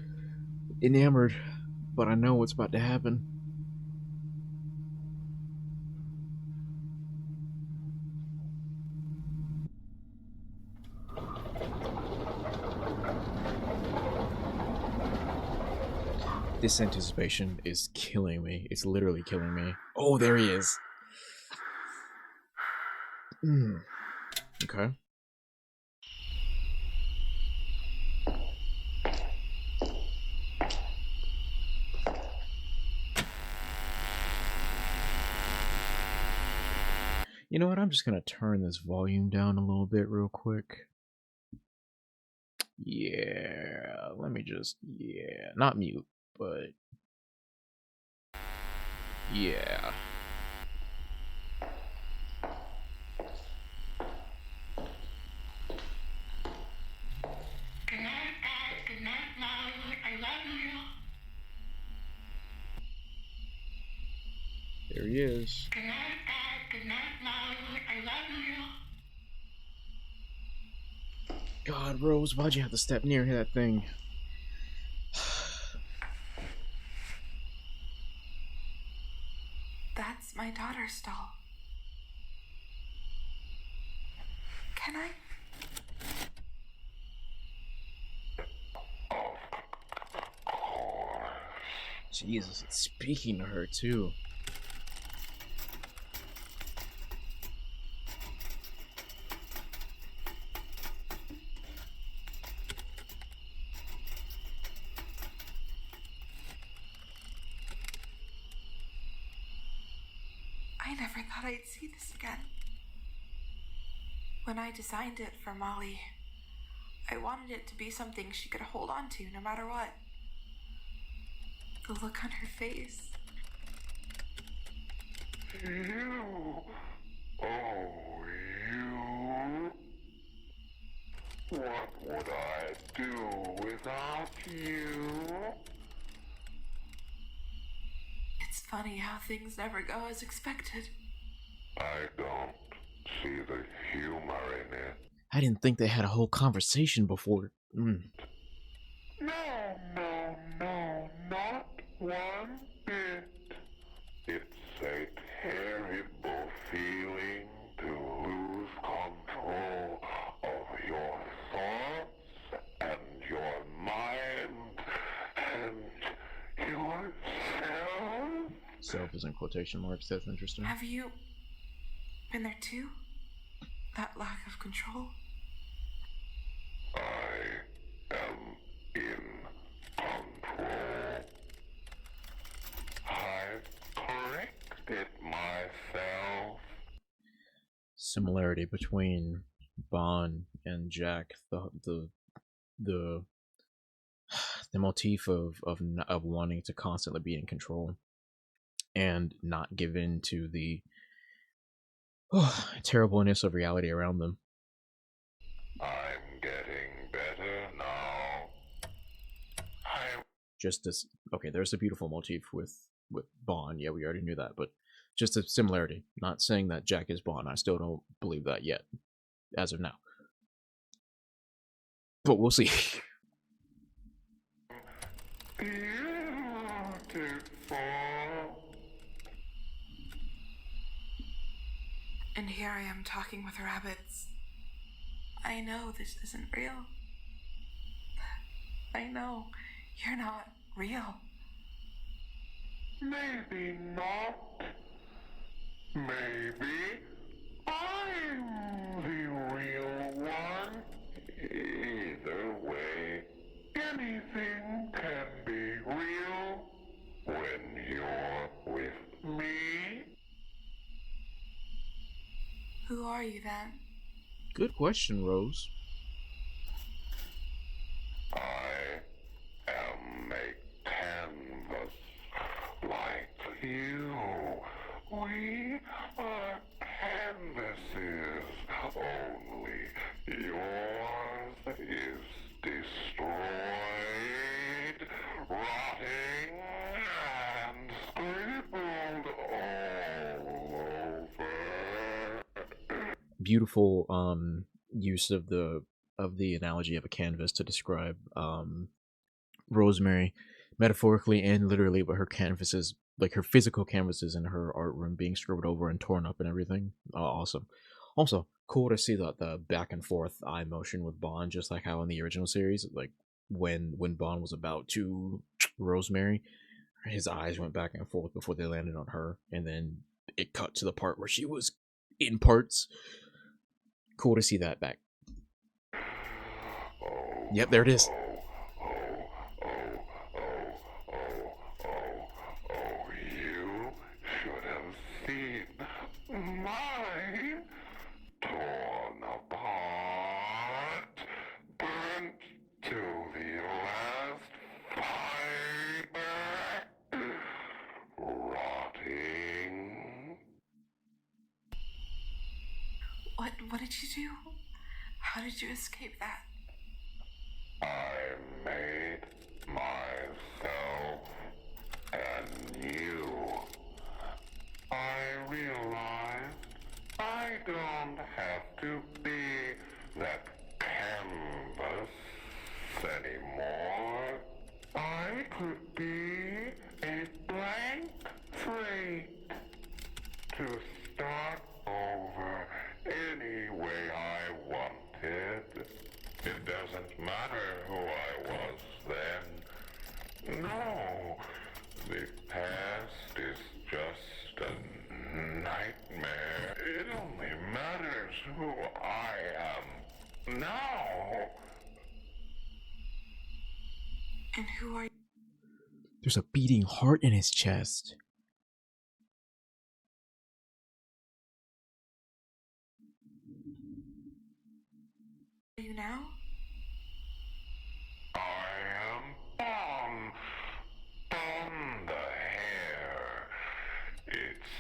enamored, but I know what's about to happen. This anticipation is killing me. It's literally killing me. Oh, there he is. Okay. You know what? I'm just gonna turn this volume down a little bit real quick. Yeah, let me just, yeah, not mute, but yeah. Good night, Dad. Good night, Mommy. I love you. There he is. Good night, Dad. Good night, Mommy. I love you. God, Rose, why'd you have to step near that thing? That's my daughter's doll. Can I? Jesus, it's speaking to her too. I never thought I'd see this again. When I designed it for Molly, I wanted it to be something she could hold on to no matter what. The look on her face. You? Oh, you? What would I do without you? It's funny how things never go as expected. I don't see the humor in it. I didn't think they had a whole conversation before. No, not one bit. It's a terrible feeling to lose control of your thoughts and your mind and yourself. Self is in quotation marks, that's interesting. Have you been there too? That lack of control? I am in control. I've corrected myself. Similarity between Bond and Jack, the motif of wanting to constantly be in control and not give in to the terribleness of reality around them. I'm getting better now. Just this, okay, there's a beautiful motif with Bond. Yeah, we already knew that, but just a similarity. Not saying that Jack is Bond. I still don't believe that yet, as of now. But we'll see. Beautiful. And here I am talking with rabbits. I know this isn't real. I know you're not real. Maybe not. Maybe I'm the real one. Either way, anything can be real when you're with me. Who are you then? Good question, Rose. I am a canvas like you. We are canvases, only yours is destroyed, rotting, and scribbled all over. Beautiful use of the analogy of a canvas to describe Rosemary, metaphorically and literally, but her canvases, like her physical canvases in her art room, being scribbled over and torn up and everything. Awesome. Also, cool to see the back and forth eye motion with Bond, just like how in the original series, like when Bond was about to Rosemary, his eyes went back and forth before they landed on her, and then it cut to the part where she was in parts. Cool to see that back. Yep, there it is. You should have seen my What did you do? How did you escape that? I made myself and you. I realized I don't have to be that canvas anymore. I could be a blank slate to start over any way I wanted. It doesn't matter who I was then. No, the past is just a nightmare. It only matters who I am now. And who are you? There's a beating heart in his chest. Now? I am Bon the Hare. It's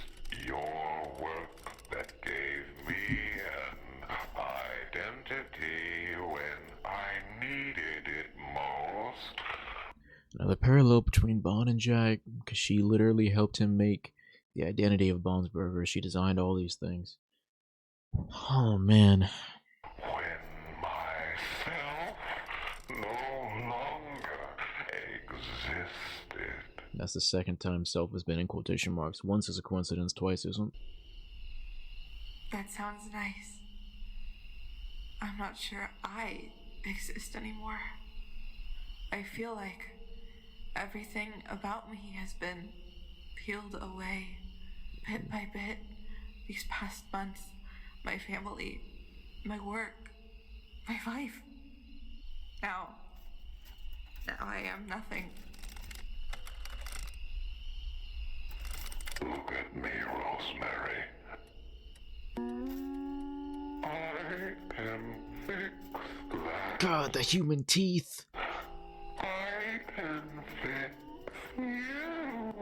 your work that gave me an identity when I needed it most. Another parallel between Bond and Jack, because she literally helped him make the identity of Bond's Burger. She designed all these things. Oh man. No longer existed. That's the second time self has been in quotation marks. Once is a coincidence, twice isn't. That sounds nice. I'm not sure I exist anymore. I feel like everything about me has been peeled away, bit by bit, these past months. My family, my work, my life. Now I am nothing. Look at me, Rosemary. I can fix that. God, the human teeth. I can fix you.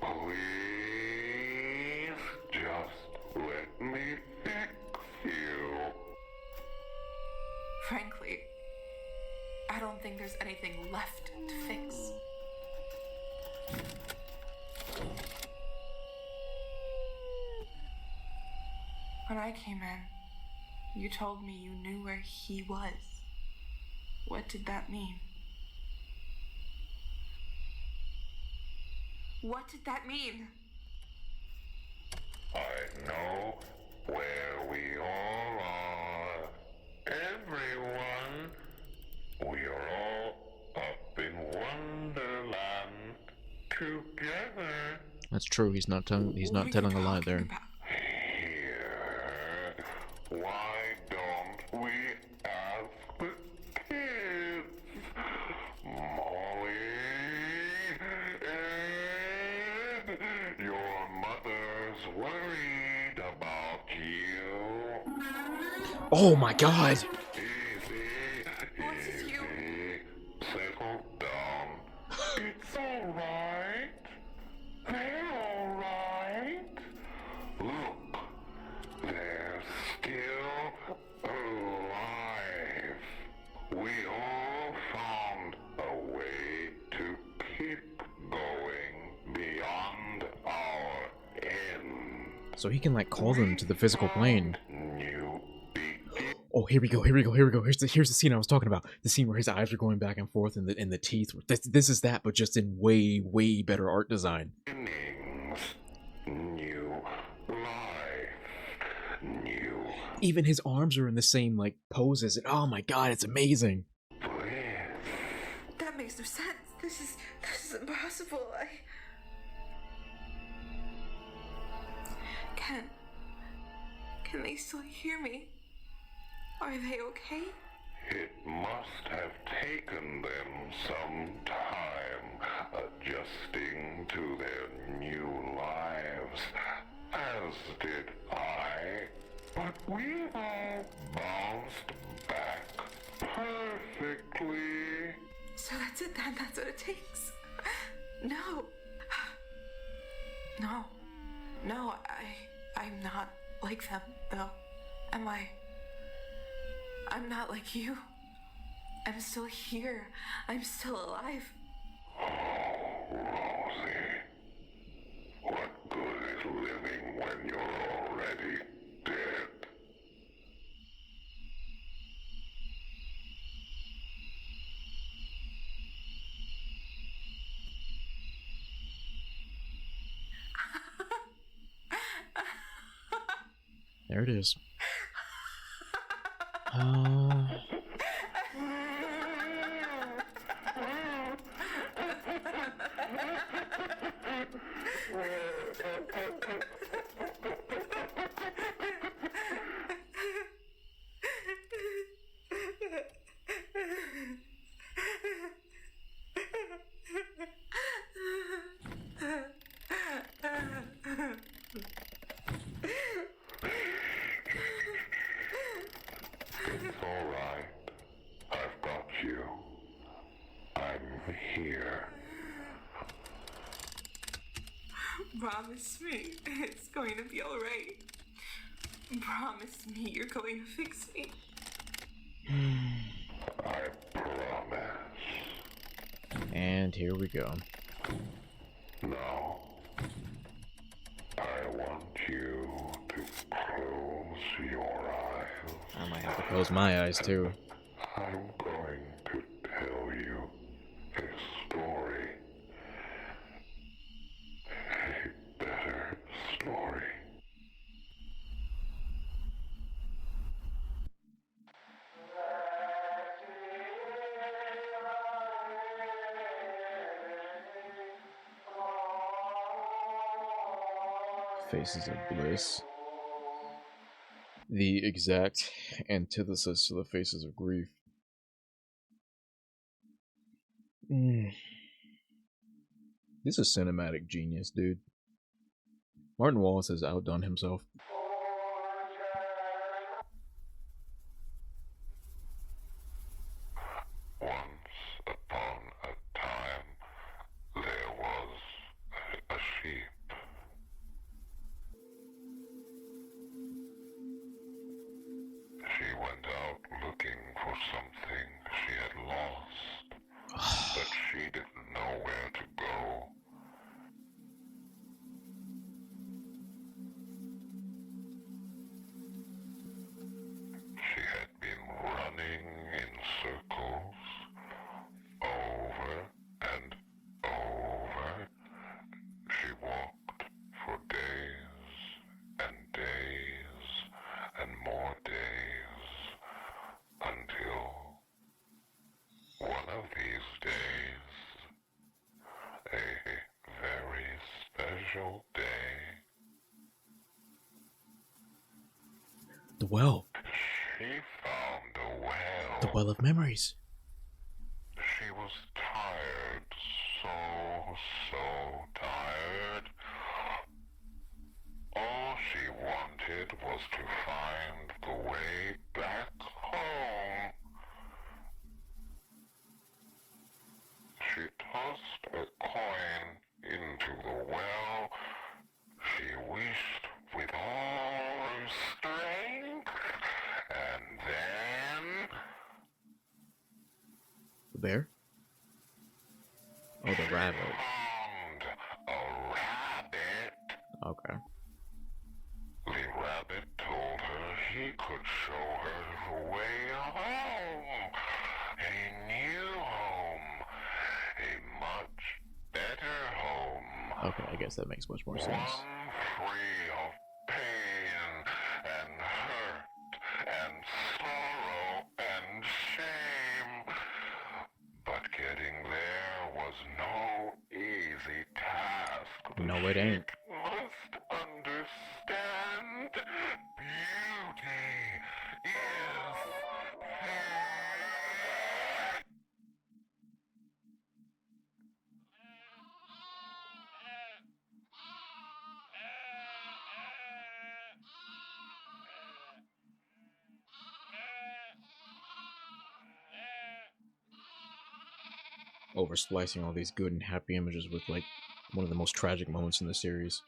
Please, just let me fix you. Frankly, I don't think there's anything left to fix. When I came in, you told me you knew where he was. What did that mean? What did that mean? I know where we all are. Everyone. We are all up in Wonderland together. That's true. He's not telling a lie there. Here. Why don't we ask the kids? Molly, Ed, your mother's worried about you. Oh my god! Settle down. It's alright. They're alright. Look, they're still alive. We all found a way to keep going beyond our end. So he can like call them to the physical plane. Oh, here we go. Here's the scene I was talking about. The scene where his eyes are going back and forth and the teeth. This is that, but just in way better art design. New life. New. Even his arms are in the same like poses. And oh my god, it's amazing. That makes no sense. This is impossible. Can they still hear me? Are they okay? It must have taken them some time adjusting to their new lives, as did I. But we all bounced back perfectly. So that's it then? That's what it takes? No. No, I'm not like them, though. Am I? I'm not like you. I'm still here. I'm still alive. Rosie, what good is living when you're already dead? There it is. It's all right. I've got you. I'm here. Promise me it's going to be alright. Promise me you're going to fix me. I promise. And here we go. Now, I want you to close your eyes. I might have to close my eyes too. I'm going to tell you a story. A better story. Faces of Bliss. The exact antithesis to the Faces of Grief. This is cinematic genius, dude. Martin Wallace has outdone himself. Once upon a time, there was a sheep. She went out looking for something she had lost, but she didn't know where to go. She had been running in circles, over and over. She walked for days and days and more days until one of these days, a very special day, The well. she found a well. The well of memories. She was tired, so tired. All she wanted was to find the way back home. She tossed a coin into the well. She wished with all her strength, and then... The bear? Oh, the rabbit. found a rabbit. Okay. The rabbit told her he could show her the way home. A new home. A much better home. Okay, I guess that makes much more One sense. free of pain and hurt and sorrow and shame. But getting there was no easy task. No, it ain't. Must understand beauty is pain. Over splicing all these good and happy images with like one of the most tragic moments in the series.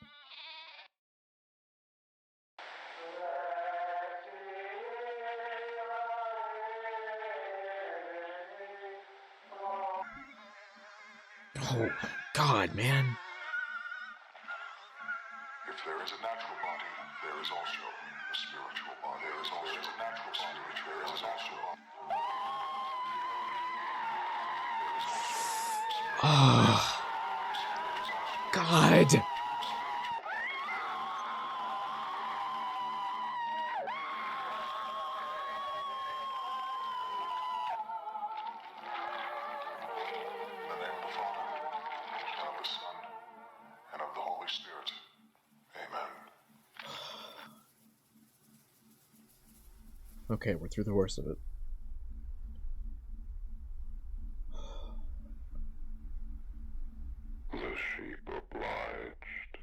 Oh, God, man. If there is a natural body, there is also a spiritual body. There is also a natural body, which there is also Oh, God. In the name of the Father, and of the Son, and of the Holy Spirit. Amen. Okay, we're through the worst of it. The sheep obliged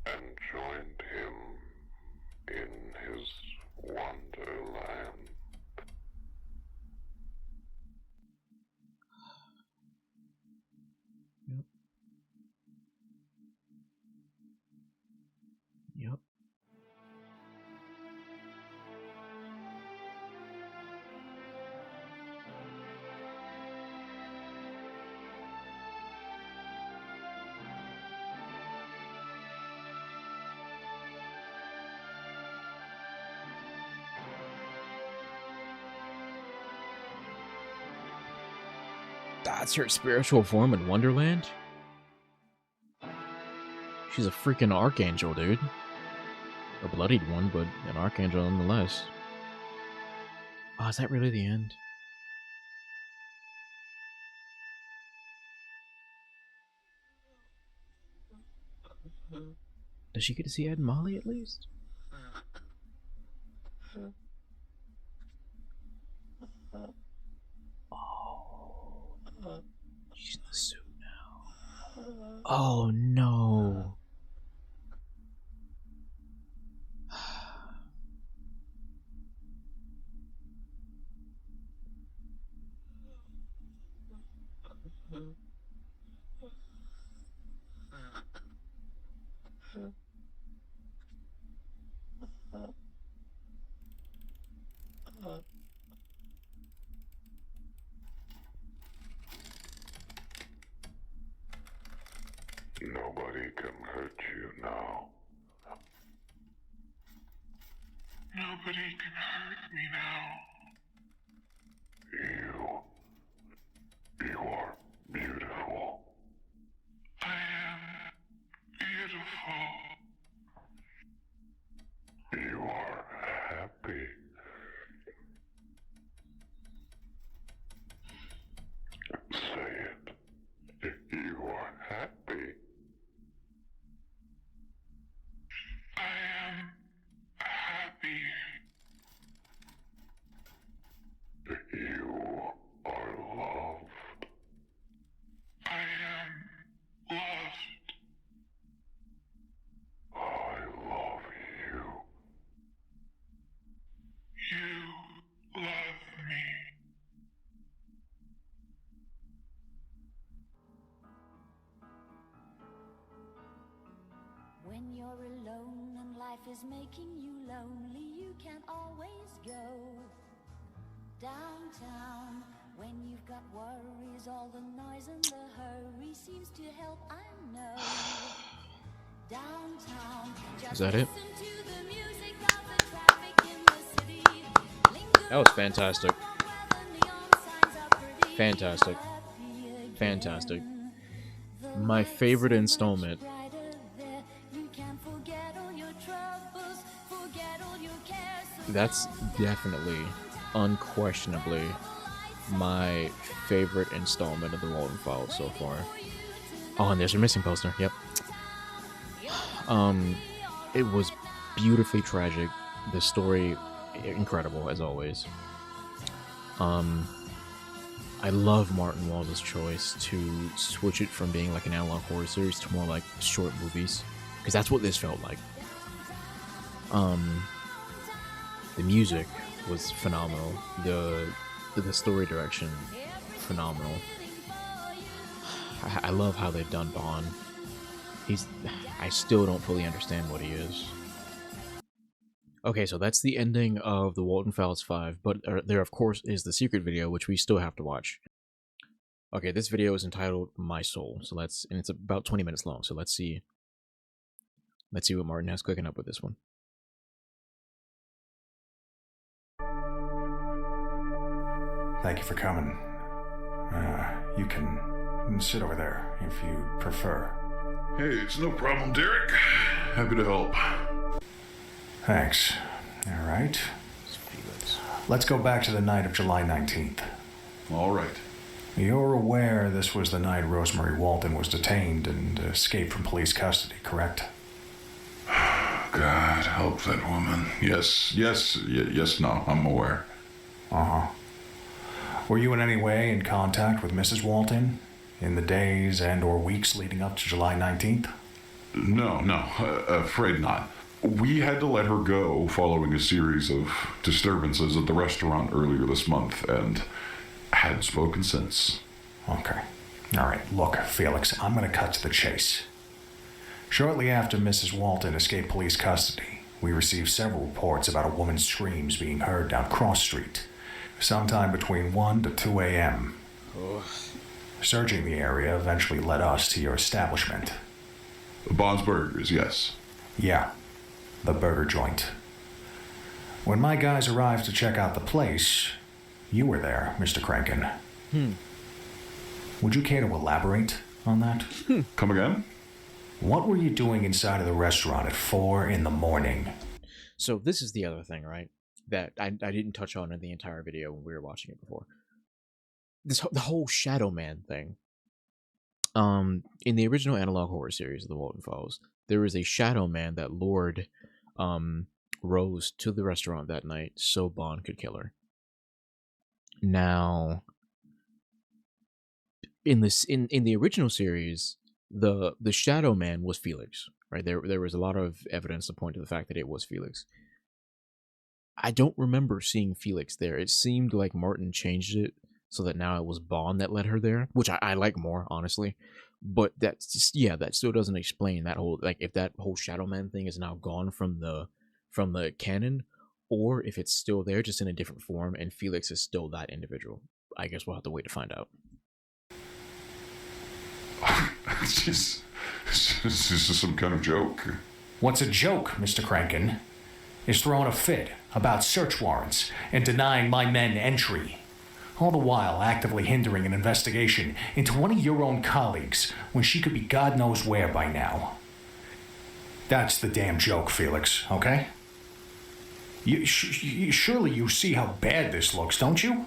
and joined him in his wonderland. Yep. That's her spiritual form in Wonderland? She's a freaking archangel, dude. A bloodied one, but an archangel nonetheless. Oh, is that really the end? Does she get to see Ed and Molly at least? Oh. She's in the suit now. Oh no. Nobody can hurt you now. Nobody can hurt me now. You are beautiful. I am beautiful. You are happy. Say it. You are happy. I am happy. You are loved. I am loved. I love you. You love me. When you're alone and life is making you lonely, you can always go downtown. When you've got worries, all the noise and the hurry seems to help, I know. Downtown, Is that it? listen to the music of the traffic in the city. That was fantastic. Fantastic. Fantastic. My favorite installment. That's definitely, unquestionably, my favorite installment of the Walten Files so far. Oh, and there's your missing poster. Yep. It was beautifully tragic. The story, incredible as always. I love Martin Walden's choice to switch it from being like an analog horror series to more like short movies, because that's what this felt like. The music was phenomenal. The story direction, phenomenal. I love how they've done Bond. I still don't fully understand what he is. Okay, so that's the ending of the Walten Files 5, but there of course is the secret video, which we still have to watch. Okay, this video is entitled My Soul. So and it's about 20 minutes long. So let's see what Martin has cooking up with this one. Thank you for coming. You can sit over there if you prefer. Hey, it's no problem, Derek. Happy to help. Thanks. All right. Let's go back to the night of July 19th. All right. You're aware this was the night Rosemary Walten was detained and escaped from police custody, correct? God help that woman. Yes, no, I'm aware. Uh-huh. Were you in any way in contact with Mrs. Walten in the days and or weeks leading up to July 19th? No, afraid not. We had to let her go following a series of disturbances at the restaurant earlier this month, and hadn't spoken since. Okay. All right, look, Felix, I'm going to cut to the chase. Shortly after Mrs. Walten escaped police custody, we received several reports about a woman's screams being heard down Cross Street, sometime between 1 to 2 a.m. Searching the area eventually led us to your establishment. Bond's Burgers, yes. Yeah, the burger joint. When my guys arrived to check out the place, you were there, Mr. Crankin. Would you care to elaborate on that? Come again? What were you doing inside of the restaurant at 4 a.m? So this is the other thing, right? That I didn't touch on in the entire video when we were watching it before. The whole Shadow Man thing. In the original analog horror series of the Walten Files, there was a Shadow Man that lured Rose to the restaurant that night so Bond could kill her. Now, in the original series, the Shadow Man was Felix, right? There was a lot of evidence to point to the fact that it was Felix. I don't remember seeing Felix there. It seemed like Martin changed it so that now it was Bond that led her there, which I like more, honestly. But that's just, that still doesn't explain that whole, like, if that whole Shadow Man thing is now gone from the canon, or if it's still there just in a different form and Felix is still that individual. I guess we'll have to wait to find out. It's just some kind of joke. What's a joke, Mr. Crankin? Is throwing a fit about search warrants and denying my men entry. All the while actively hindering an investigation into one of your own colleagues when she could be God knows where by now. That's the damn joke, Felix, okay? Surely you see how bad this looks, don't you?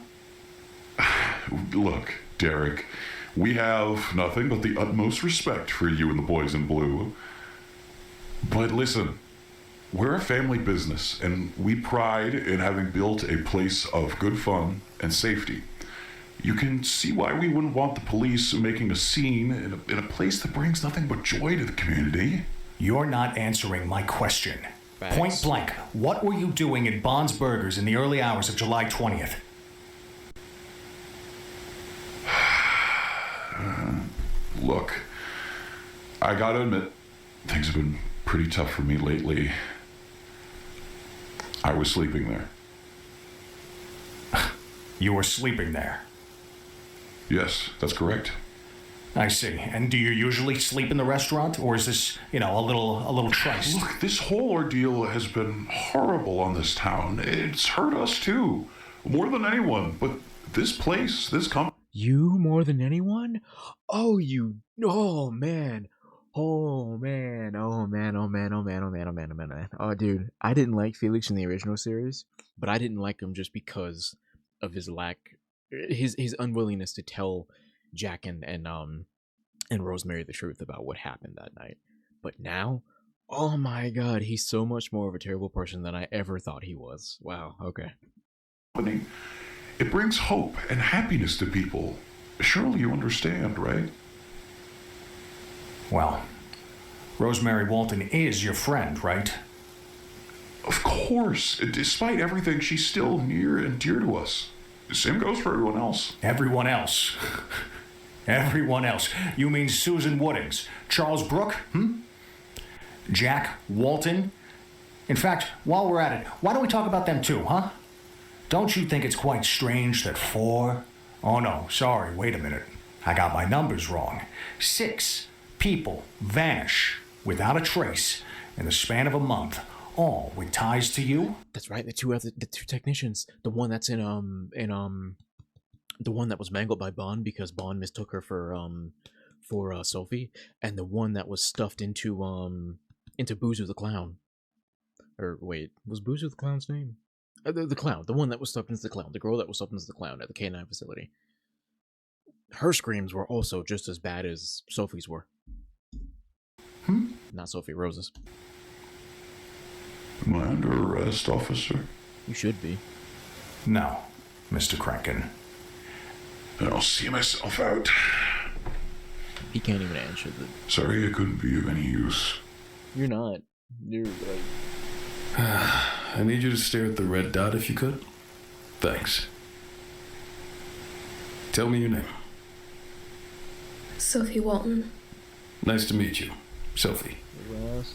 Look, Derek, we have nothing but the utmost respect for you and the boys in blue. But listen, we're a family business, and we pride in having built a place of good fun and safety. You can see why we wouldn't want the police making a scene in a place that brings nothing but joy to the community. You're not answering my question. Thanks. Point blank, what were you doing in Bond's Burgers in the early hours of July 20th? Look, I gotta admit, things have been pretty tough for me lately. I was sleeping there. You were sleeping there? Yes, that's correct. I see. And do you usually sleep in the restaurant, or is this, a little triced? Look, this whole ordeal has been horrible on this town. It's hurt us too, more than anyone. But this place, this company. You more than anyone? Oh man. Oh man. Oh dude, I didn't like Felix in the original series, but I didn't like him just because of his his unwillingness to tell Jack and Rosemary the truth about what happened that night. But now, oh my god, he's so much more of a terrible person than I ever thought he was. Wow, okay. It brings hope and happiness to people. Surely you understand, right? Well, Rosemary Walten is your friend, right? Of course. Despite everything, she's still near and dear to us. The same goes for everyone else. Everyone else? Everyone else? You mean Susan Woodings, Charles Brooke, Jack Walten? In fact, while we're at it, why don't we talk about them too, huh? Don't you think it's quite strange that 4... Oh no, sorry, wait a minute. I got my numbers wrong. 6 people vanish without a trace in the span of a month, all with ties to you? That's right. The two technicians. The one that's in the one that was mangled by Bond because Bond mistook her for Sophie, and the one that was stuffed into Boozer the Clown. Or wait, was Boozer the Clown's name? The clown, the one that was stuffed into the clown, the girl that was stuffed into the clown at the K9 facility. Her screams were also just as bad as Sophie's were. Not Sophie, Rose's. Am I under arrest, officer? You should be. No, Mr. Kranken. Then I'll see myself out. He can't even answer the... Sorry I couldn't be of any use. You're not. You're like... I need you to stare at the red dot if you could. Thanks. Tell me your name. Sophie Walton. Nice to meet you, Sophie.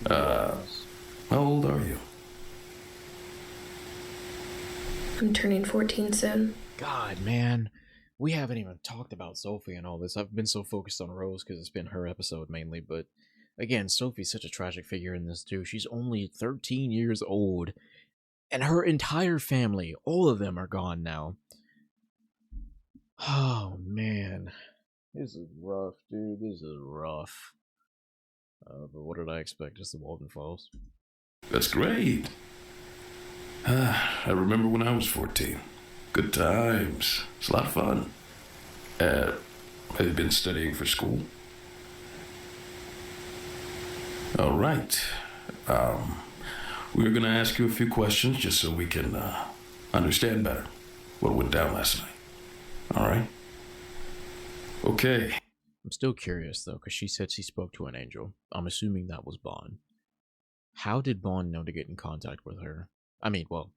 How old are you? I'm turning 14 soon. God, man. We haven't even talked about Sophie and all this. I've been so focused on Rose because it's been her episode mainly, but again, Sophie's such a tragic figure in this too. She's only 13 years old, and her entire family, all of them are gone now. Oh, man. This is rough, dude. This is rough. But what did I expect? Just the Walten Files. That's great. I remember when I was 14. Good times. It's a lot of fun. Have you been studying for school? All right. We're going to ask you a few questions just so we can understand better what went down last night. All right? Okay. I'm still curious, though, because she said she spoke to an angel. I'm assuming that was Bond. How did Bond know to get in contact with her? I mean, well,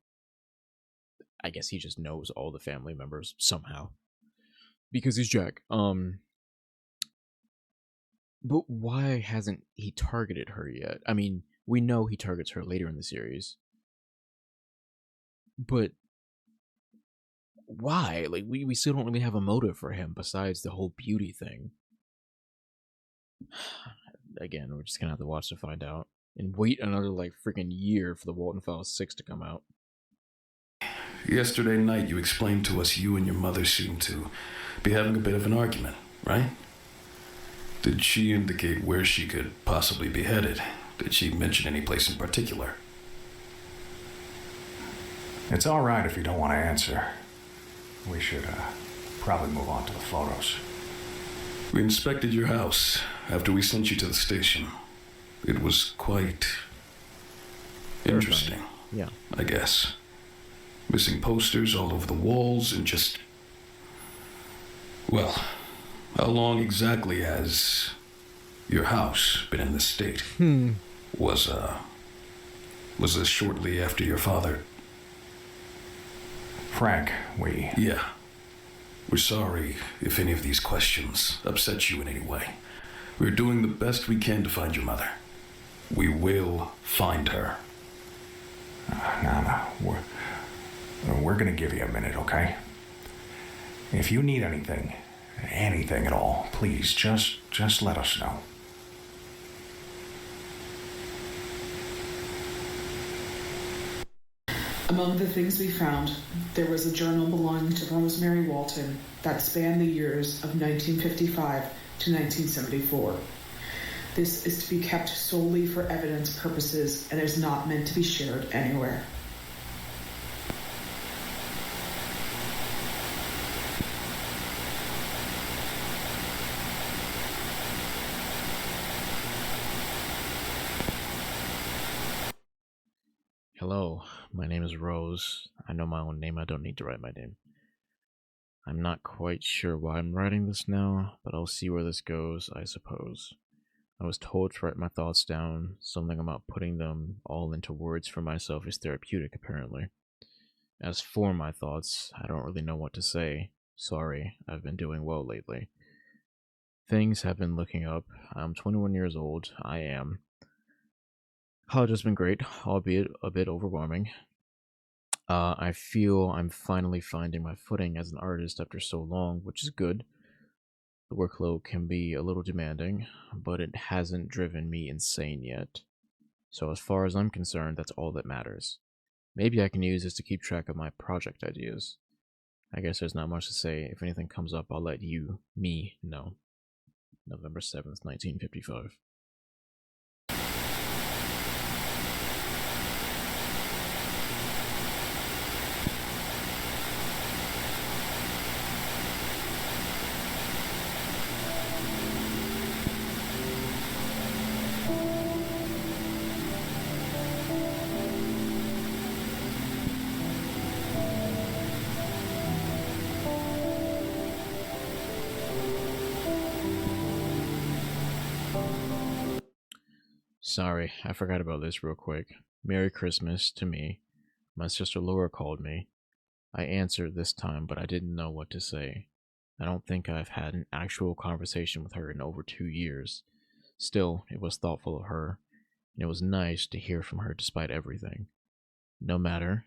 I guess he just knows all the family members somehow. Because he's Jack. But why hasn't he targeted her yet? I mean, we know he targets her later in the series. But why? Like, we still don't really have a motive for him besides the whole beauty thing. Again, we're just gonna have to watch to find out. And wait another, like, freaking year for the Walten Files 6 to come out. Yesterday night, you explained to us you and your mother seemed to be having a bit of an argument, right? Did she indicate where she could possibly be headed? Did she mention any place in particular? It's all right if you don't want to answer. We should probably move on to the photos. We inspected your house after we sent you to the station. It was quite interesting. Yeah. I guess. Missing posters all over the walls and just... Well, how long exactly has your house been in this state? Was this shortly after your father? Frank, Yeah. We're sorry if any of these questions upset you in any way. We're doing the best we can to find your mother. We will find her. No. We're gonna give you a minute, okay? If you need anything at all, please just let us know. Among the things we found, there was a journal belonging to Rosemary Walton that spanned the years of 1955 to 1974. This is to be kept solely for evidence purposes and is not meant to be shared anywhere. Hello, my name is Rose. I know my own name, I don't need to write my name. I'm not quite sure why I'm writing this now, but I'll see where this goes, I suppose. I was told to write my thoughts down. Something about putting them all into words for myself is therapeutic, apparently. As for my thoughts, I don't really know what to say. Sorry, I've been doing well lately. Things have been looking up. I'm 21 years old. I am. College has been great, albeit a bit overwhelming. I feel I'm finally finding my footing as an artist after so long, which is good. The workload can be a little demanding, but it hasn't driven me insane yet. So as far as I'm concerned, that's all that matters. Maybe I can use this to keep track of my project ideas. I guess there's not much to say. If anything comes up, I'll let me know. November 7th, 1955. Sorry, I forgot about this real quick. Merry Christmas to me. My sister Laura called me. I answered this time, but I didn't know what to say. I don't think I've had an actual conversation with her in over 2 years. Still, it was thoughtful of her, and it was nice to hear from her despite everything. No matter,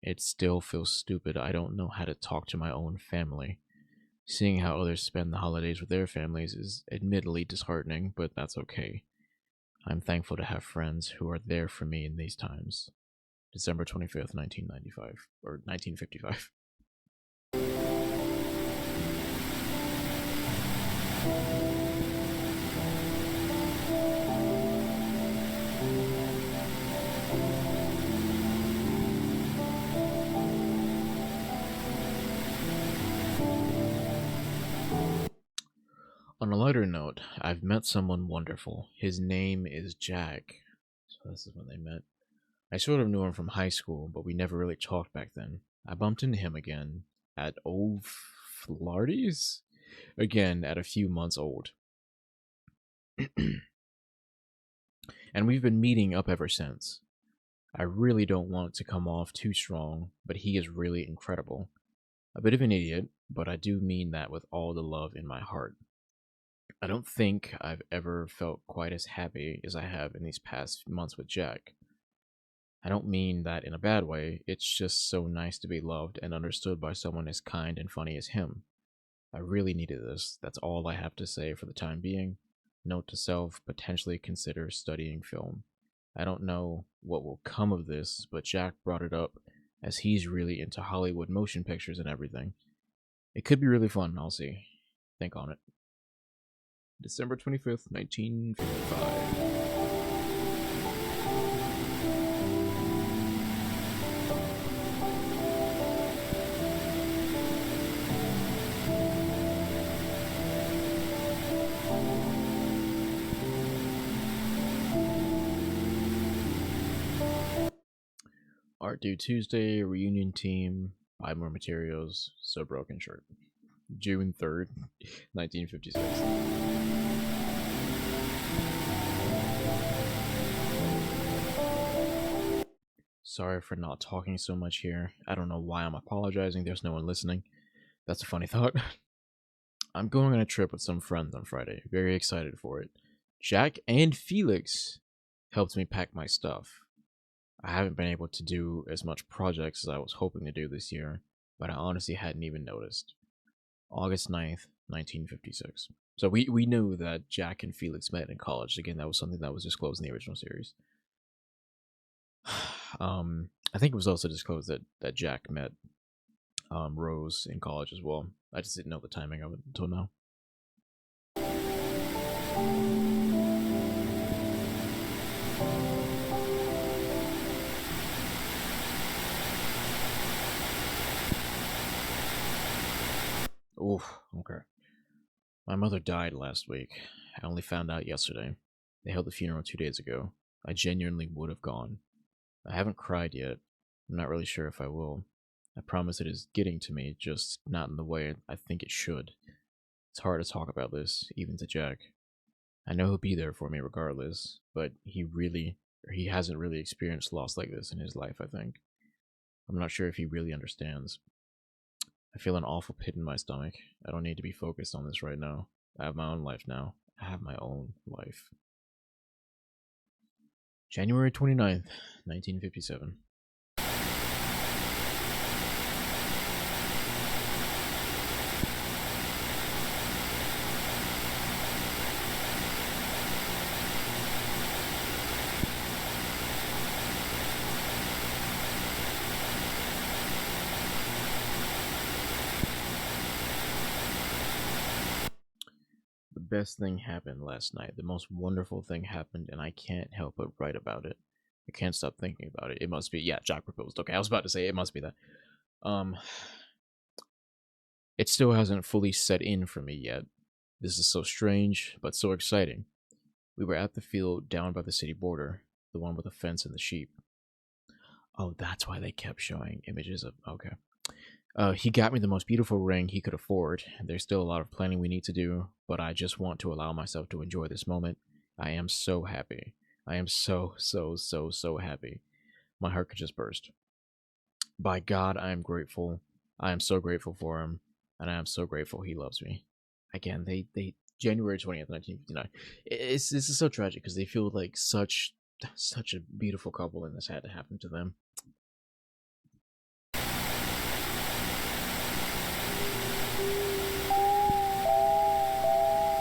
it still feels stupid I don't know how to talk to my own family. Seeing how others spend the holidays with their families is admittedly disheartening, but that's okay. I'm thankful to have friends who are there for me in these times. December 25th, 1995, or 1955. On a lighter note, I've met someone wonderful. His name is Jack. So this is when they met. I sort of knew him from high school, but we never really talked back then. I bumped into him again at Old Flardy's? Again, at a few months old. And we've been meeting up ever since. I really don't want to come off too strong, but he is really incredible. A bit of an idiot, but I do mean that with all the love in my heart. I don't think I've ever felt quite as happy as I have in these past months with Jack. I don't mean that in a bad way, it's just so nice to be loved and understood by someone as kind and funny as him. I really needed this, that's all I have to say for the time being. Note to self, potentially consider studying film. I don't know what will come of this, but Jack brought it up as he's really into Hollywood motion pictures and everything. It could be really fun, I'll see. Think on it. December 25th, 1955. Art due Tuesday, reunion team, buy more materials, so broken shirt. June 3rd, 1956. Sorry for not talking so much here. I don't know why I'm apologizing, there's no one listening. That's a funny thought. I'm going on a trip with some friends on Friday. Very excited for it. Jack and Felix helped me pack my stuff. I haven't been able to do as much projects as I was hoping to do this year, but I honestly hadn't even noticed. August 9th, 1956. So we knew that Jack and Felix met in college. Again, that was something that was disclosed in the original series. I think it was also disclosed that Jack met Rose in college as well. I just didn't know the timing of it until now. Oof, okay. My mother died last week. I only found out yesterday. They held the funeral 2 days ago. I genuinely would have gone. I haven't cried yet. I'm not really sure if I will. I promise it is getting to me, just not in the way I think it should. It's hard to talk about this, even to Jack. I know he'll be there for me regardless, but he hasn't really experienced loss like this in his life, I think. I'm not sure if he really understands. I feel an awful pit in my stomach. I don't need to be focused on this right now. I have my own life now. I have my own life. January 29th, 1957. best thing happened last night. The most wonderful thing happened, and I can't help but write about it. I can't stop thinking about it. It must be, yeah, Jack proposed. Okay, I was about to say it must be that. It still hasn't fully set in for me yet. This is so strange, but so exciting. We were at the field down by the city border, the one with the fence and the sheep. Oh, that's why they kept showing images of, okay. He got me the most beautiful ring he could afford. There's still a lot of planning we need to do, but I just want to allow myself to enjoy this moment. I am so happy. I am so happy. My heart could just burst. By God, I am grateful. I am so grateful for him, and I am so grateful he loves me. Again, they January 20th, 1959. This is so tragic because they feel like such a beautiful couple, and this had to happen to them.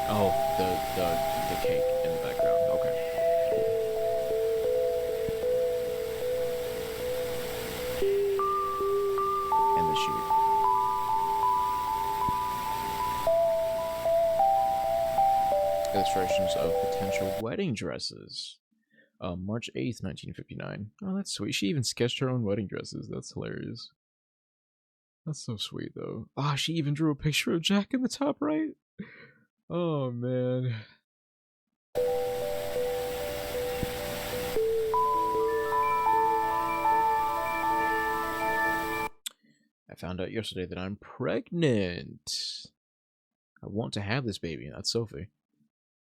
Oh, the cake in the background. Okay. And the sheep. Illustrations of potential wedding dresses. March 8th, 1959. Oh, that's sweet. She even sketched her own wedding dresses. That's hilarious. That's so sweet, though. Ah, she even drew a picture of Jack in the top right. Oh, man. I found out yesterday that I'm pregnant. I want to have this baby. That's Sophie.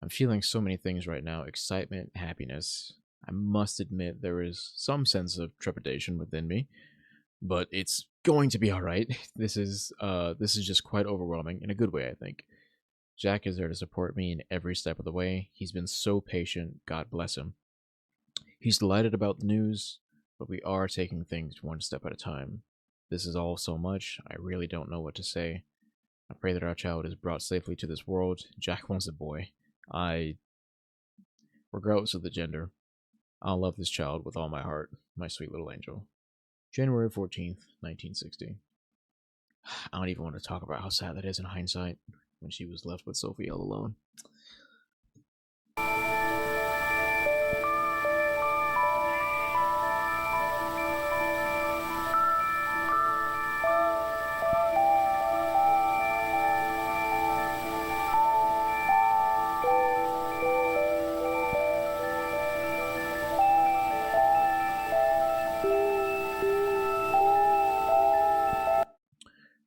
I'm feeling so many things right now. Excitement, happiness. I must admit there is some sense of trepidation within me, but it's going to be all right. This is just quite overwhelming in a good way, I think. Jack is there to support me in every step of the way. He's been so patient. God bless him. He's delighted about the news, but we are taking things one step at a time. This is all so much. I really don't know what to say. I pray that our child is brought safely to this world. Jack wants a boy. Regardless of the gender, I'll love this child with all my heart, my sweet little angel. January 14th, 1960. I don't even want to talk about how sad that is in hindsight, when she was left with Sophie all alone.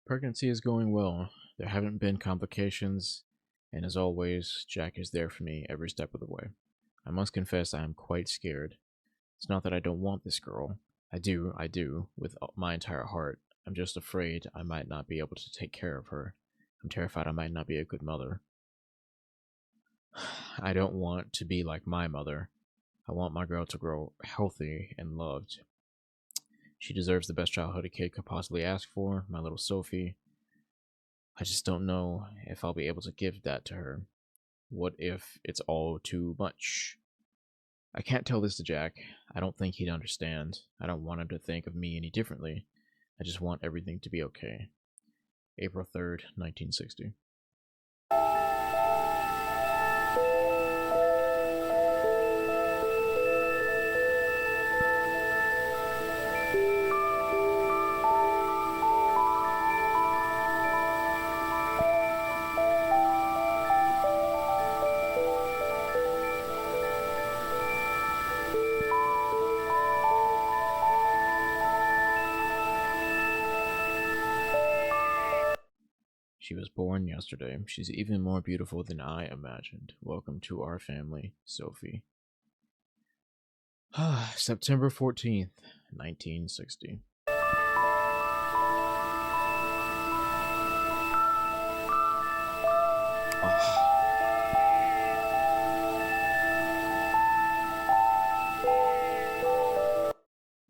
Pregnancy is going well. There haven't been complications, and as always, Jack is there for me every step of the way. I must confess I am quite scared. It's not that I don't want this girl. I do, with my entire heart. I'm just afraid I might not be able to take care of her. I'm terrified I might not be a good mother. I don't want to be like my mother. I want my girl to grow healthy and loved. She deserves the best childhood a kid could possibly ask for, my little Sophie. I just don't know if I'll be able to give that to her. What if it's all too much? I can't tell this to Jack. I don't think he'd understand. I don't want him to think of me any differently. I just want everything to be okay. April 3rd, 1960. She was born yesterday. She's even more beautiful than I imagined. Welcome to our family, Sophie. September 14th, 1960.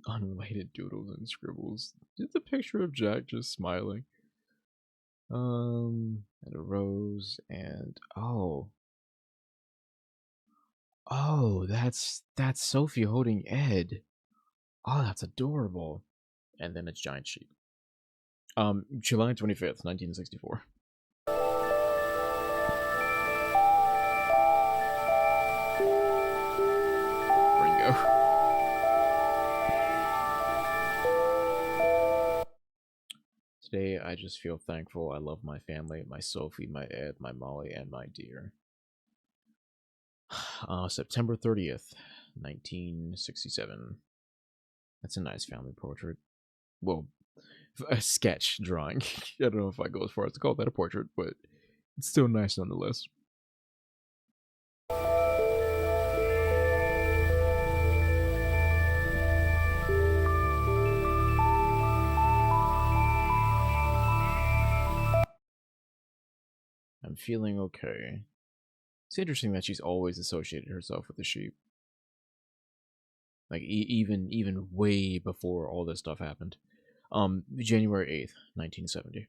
Unrelated doodles and scribbles. Just a picture of Jack just smiling. And a rose, and oh, that's Sophie holding Ed. Oh, that's adorable. And then it's giant sheep. July 25th, 1964. I just feel thankful. I love my family, my Sophie, my Ed, my Molly, and my dear. September 30th, 1967. That's a nice family portrait. Well, a sketch drawing. I don't know if I go as far as to call that a portrait, but it's still nice nonetheless. I'm feeling okay. It's interesting that she's always associated herself with the sheep. Like even way before all this stuff happened. January 8th, 1970.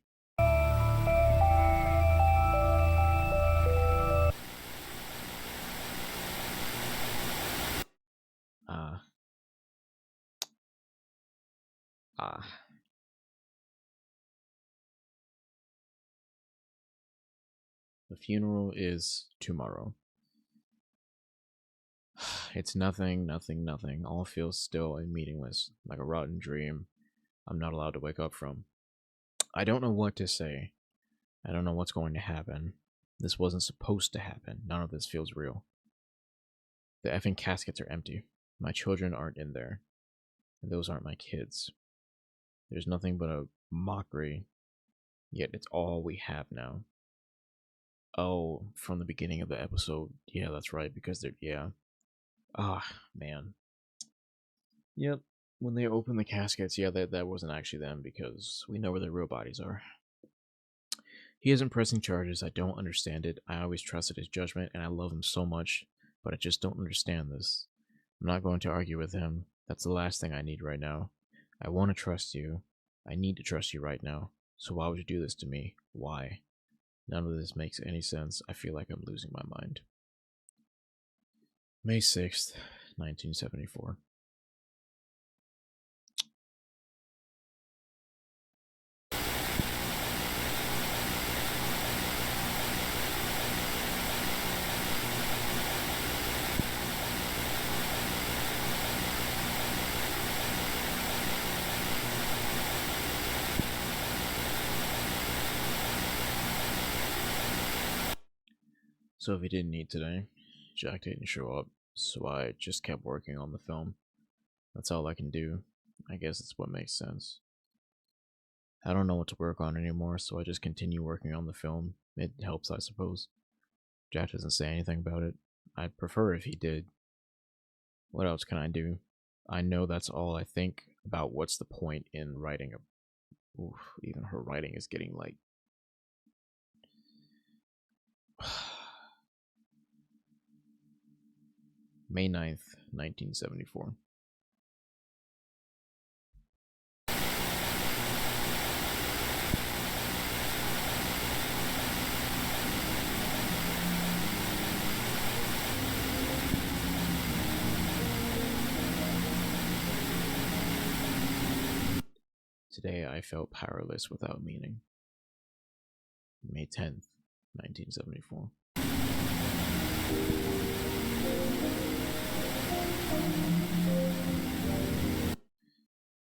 The funeral is tomorrow. It's nothing, nothing, nothing. All feels still and meaningless, like a rotten dream I'm not allowed to wake up from. I don't know what to say. I don't know what's going to happen. This wasn't supposed to happen. None of this feels real. The effing caskets are empty. My children aren't in there. And those aren't my kids. There's nothing but a mockery, yet it's all we have now. Oh, from the beginning of the episode. Yeah, that's right, because they're, yeah. Ah, man. Yep, when they open the caskets, yeah, that wasn't actually them, because we know where their real bodies are. He isn't pressing charges. I don't understand it. I always trusted his judgment, and I love him so much, but I just don't understand this. I'm not going to argue with him. That's the last thing I need right now. I want to trust you. I need to trust you right now. So why would you do this to me? Why? None of this makes any sense. I feel like I'm losing my mind. May 6th, 1974. Sophie didn't need today. Jack didn't show up, so I just kept working on the film. That's all I can do. I guess it's what makes sense. I don't know what to work on anymore, so I just continue working on the film. It helps, I suppose. Jack doesn't say anything about it. I'd prefer if he did. What else can I do? I know that's all I think about. What's the point in writing a... Oof, even her writing is getting like... May 9th, 1974. Today I felt powerless without meaning. May 10th, 1974.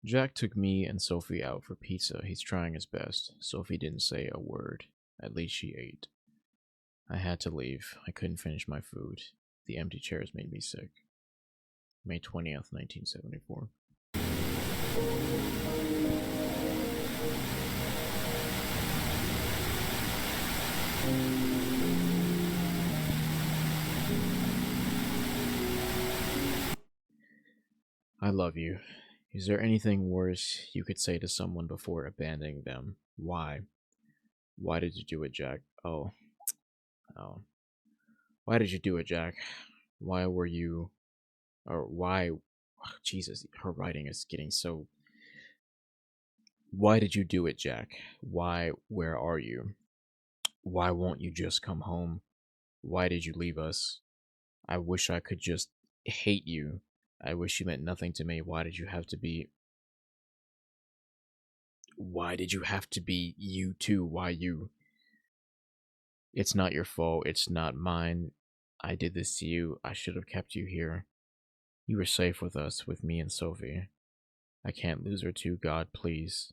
Jack took me and Sophie out for pizza. He's trying his best. Sophie didn't say a word. At least she ate. I had to leave. I couldn't finish my food. The empty chairs made me sick. May 20th, 1974. I love you. Is there anything worse you could say to someone before abandoning them? Why? Why did you do it, Jack? Oh. Why did you do it, Jack? Why were you... Or why... Oh, Jesus, her writing is getting so... Why did you do it, Jack? Why? Where are you? Why won't you just come home? Why did you leave us? I wish I could just hate you. I wish you meant nothing to me. Why did you have to be... Why did you have to be you too? Why you? It's not your fault. It's not mine. I did this to you. I should have kept you here. You were safe with us, with me and Sophie. I can't lose her too, God, please.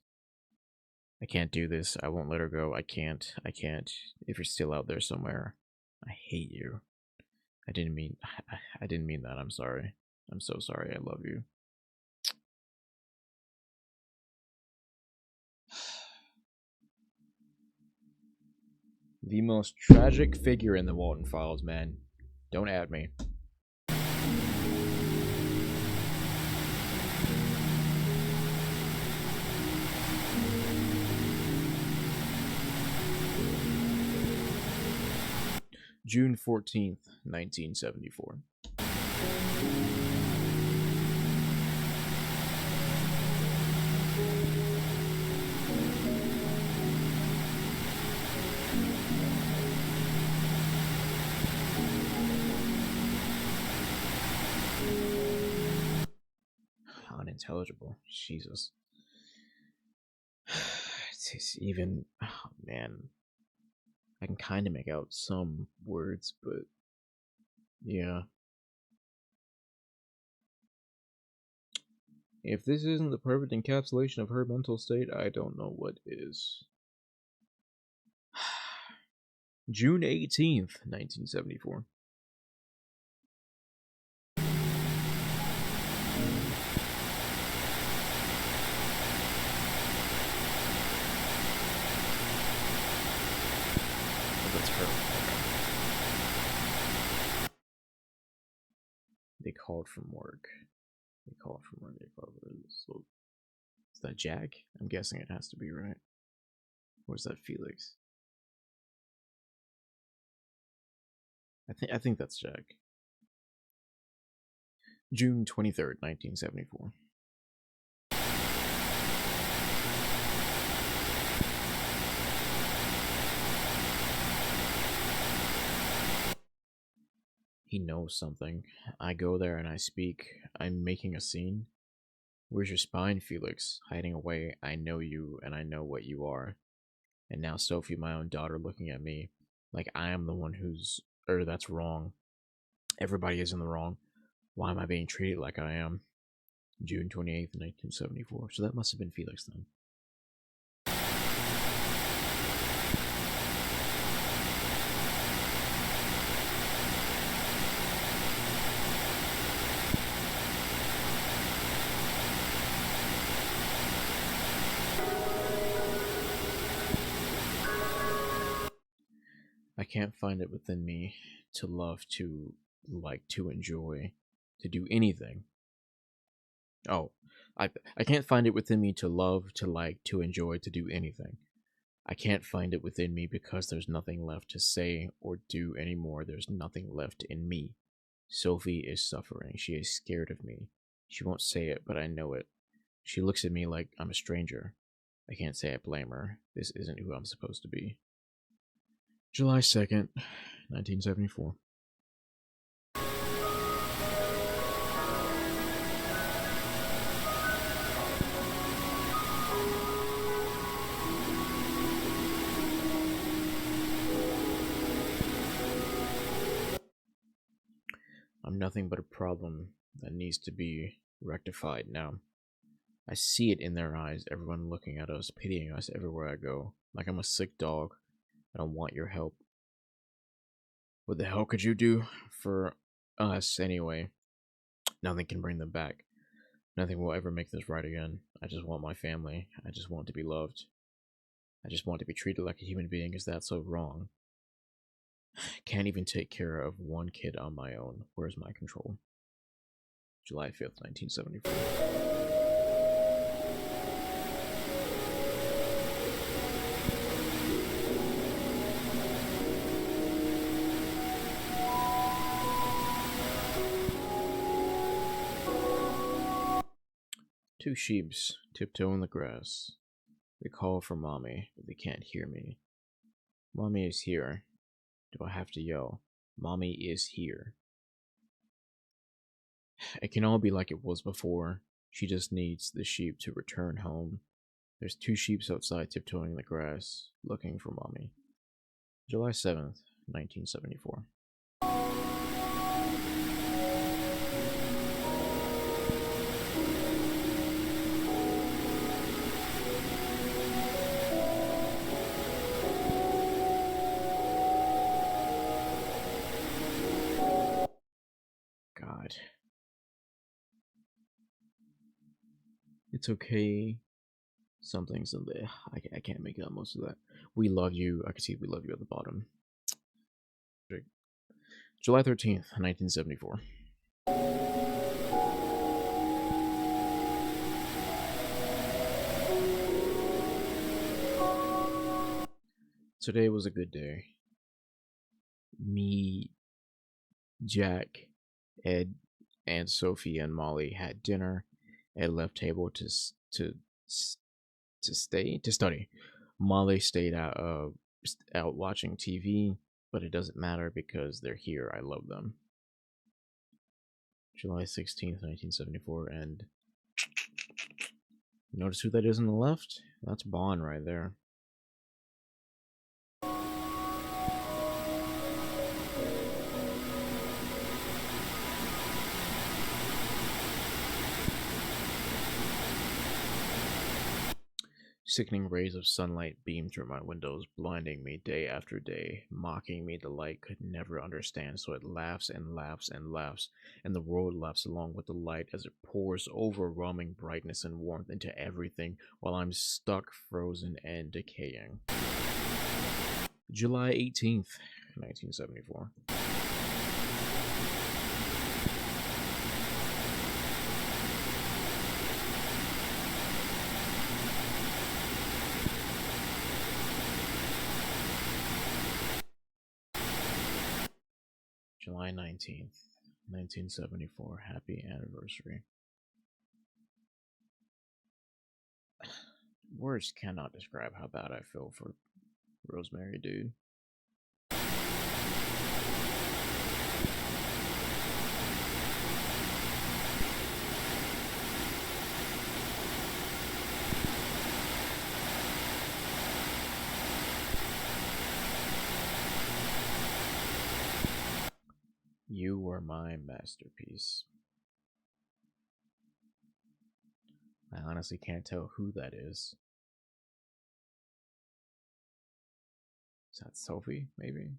I can't do this. I won't let her go. I can't. If you're still out there somewhere, I hate you. I didn't mean that. I'm sorry. I'm so sorry. I love you. The most tragic figure in the Walten Files, man. Don't add me. June 14th, 1974. Unintelligible. Jesus. It's even... Oh, man. I can kind of make out some words, but yeah. If this isn't the perfect encapsulation of her mental state, I don't know what is. June 18th, 1974. That's her. Okay. They called from work. So, is that Jack? I'm guessing it has to be, right? Or is that Felix? I think that's Jack. June 23rd, 1974. He knows something. I go there and I speak. I'm making a scene. Where's your spine, Felix? Hiding away. I know you and I know what you are. And now Sophie, my own daughter, looking at me like I am the one that's wrong. Everybody is in the wrong. Why am I being treated like I am? June 28th, 1974. So that must have been Felix then. I can't find it within me to love, to like, to enjoy, to do anything. Oh, I can't find it within me to love, to like, to enjoy, to do anything. I can't find it within me because there's nothing left to say or do anymore. There's nothing left in me. Sophie is suffering. She is scared of me. She won't say it, but I know it. She looks at me like I'm a stranger. I can't say I blame her. This isn't who I'm supposed to be. July 2nd, 1974. I'm nothing but a problem that needs to be rectified now. I see it in their eyes, everyone looking at us, pitying us everywhere I go, like I'm a sick dog. I don't want your help. What the hell could you do for us anyway? Nothing can bring them back. Nothing will ever make this right again. I just want my family. I just want to be loved. I just want to be treated like a human being. Is that so wrong? Can't even take care of one kid on my own. Where's my control? July 5th, 1974. Two sheeps tiptoe in the grass. They call for mommy, but they can't hear me. Mommy is here. Do I have to yell? Mommy is here. It can all be like it was before. She just needs the sheep to return home. There's two sheep outside tiptoeing in the grass, looking for mommy. July 7th, 1974. It's okay. Something's in there. I can't make out most of that. We love you. I can see we love you at the bottom. July 13th, 1974. Today was a good day. Me, Jack, Ed, and Sophie and Molly had dinner. Ed left table to study. Molly stayed out watching TV, but it doesn't matter because they're here. I love them. July 16th, 1974, and notice who that is on the left? That's Bond right there. Sickening rays of sunlight beamed through my windows, blinding me day after day, mocking me. The light could never understand, so it laughs and laughs and laughs, and the world laughs along with the light as it pours overwhelming brightness and warmth into everything while I'm stuck, frozen, and decaying. July 18th, 1974. July 19th, 1974. Happy anniversary. Words cannot describe how bad I feel for Rosemary, dude. You were my masterpiece. I honestly can't tell who that is. Is that Sophie, maybe?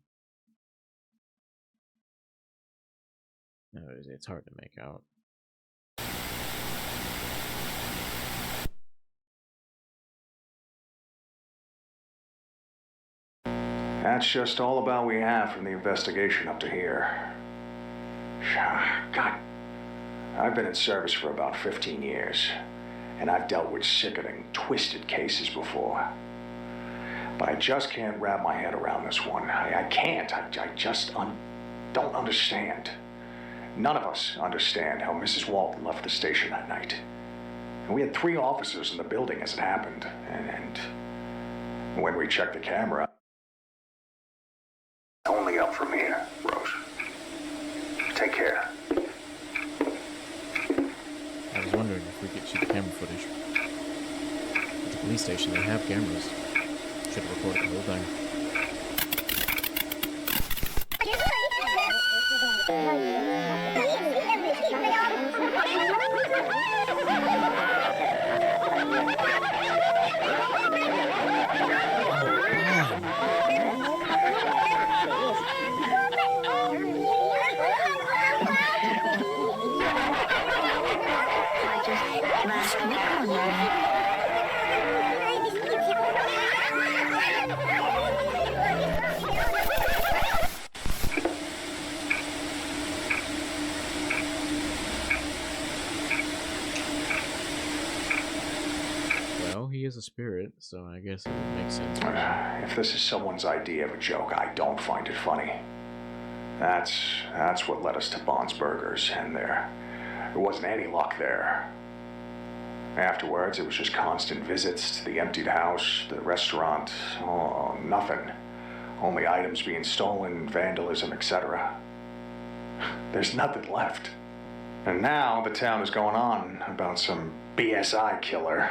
No, it's hard to make out. That's just all about we have from the investigation up to here. God, I've been in service for about 15 years, and I've dealt with sickening, twisted cases before. But I just can't wrap my head around this one. I can't. I just don't understand. None of us understand how Mrs. Walton left the station that night. And we had 3 officers in the building as it happened, and when we checked the camera, only up from here, Rose. Take care. I was wondering if we could shoot the camera footage. At the police station, they have cameras. Should have recorded the whole thing. He is a spirit, so I guess it would make sense. If this is someone's idea of a joke, I don't find it funny. That's what led us to Bond's Burgers, and there wasn't any luck there. Afterwards, it was just constant visits to the emptied house, the restaurant, nothing. Only items being stolen, vandalism, etc. There's nothing left. And now the town is going on about some BSI killer.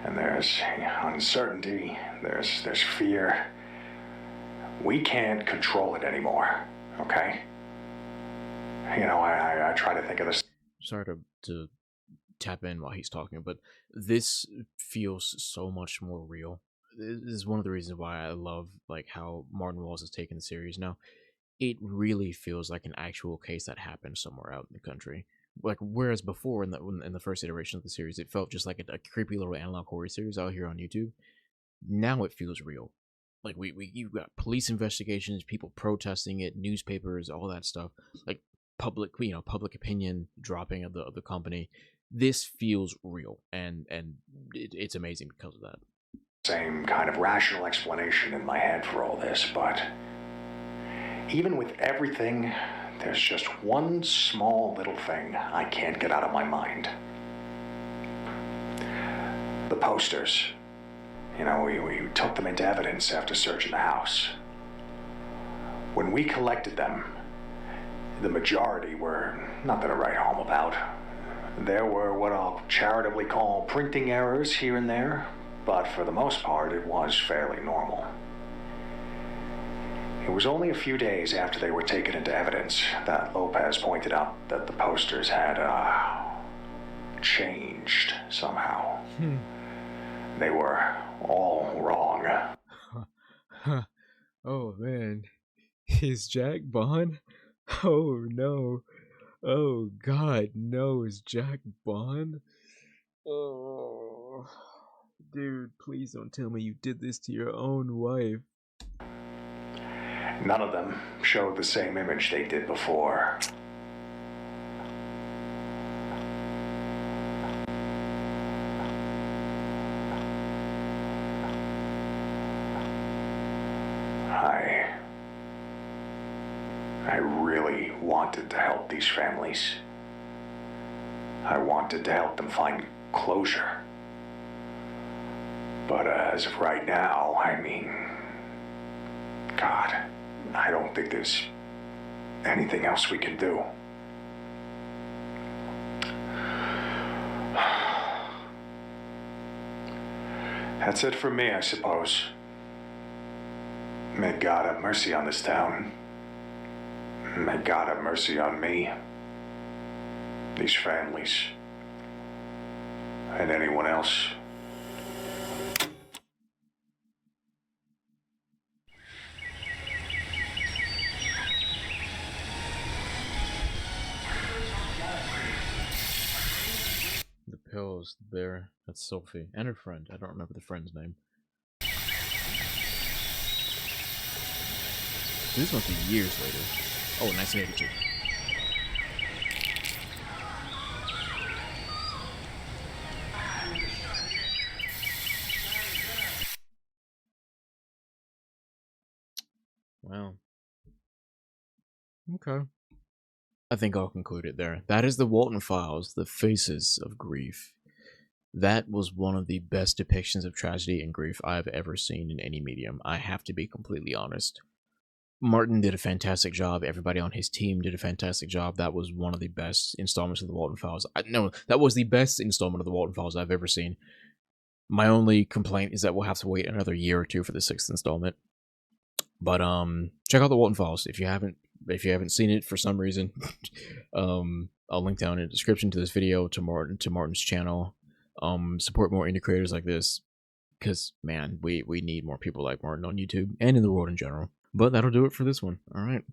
And there's uncertainty, there's fear. We can't control it anymore, okay? You know, I try to think of this. Sorry to tap in while he's talking, but this feels so much more real. This is one of the reasons why I love like how Martin Walls has taken the series now. It really feels like an actual case that happened somewhere out in the country. like whereas before in the first iteration of the series, it felt just like a creepy little analog horror series out here on YouTube. Now it feels real. Like you've got police investigations, people protesting it, newspapers, all that stuff. Like public opinion dropping of the company. This feels real, and it's amazing because of that. Same kind of rational explanation in my head for all this, but even with everything, there's just one small little thing I can't get out of my mind. The posters. You know, we took them into evidence after searching the house. When we collected them, the majority were nothing to write home about. There were what I'll charitably call printing errors here and there, but for the most part, it was fairly normal. It was only a few days after they were taken into evidence that Lopez pointed out that the posters had, changed somehow. They were all wrong. Oh man, is Jack Bond? Oh no. Oh god, no, is Jack Bond? Oh, dude, please don't tell me you did this to your own wife. None of them showed the same image they did before. I really wanted to help these families. I wanted to help them find closure. But as of right now, I mean, God, I don't think there's anything else we can do. That's it for me, I suppose. May God have mercy on this town. May God have mercy on me, these families, and anyone else. The pills, the bear, that's Sophie, and her friend. I don't remember the friend's name. This must be years later. Oh, 1982. Wow. Okay. I think I'll conclude it there. That is the Walten Files, The Faces of Grief. That was one of the best depictions of tragedy and grief I've ever seen in any medium. I have to be completely honest. Martin did a fantastic job. Everybody on his team did a fantastic job. That was one of the best installments of the Walten Files. No, that was the best installment of the Walten Files I've ever seen. My only complaint is that we'll have to wait another year or two for the 6th installment. But check out the Walten Files if you haven't seen it for some reason. I'll link down in the description to this video to Martin's channel. Support more indie creators like this, because man, we need more people like Martin on YouTube and in the world in general. But that'll do it for this one. All right.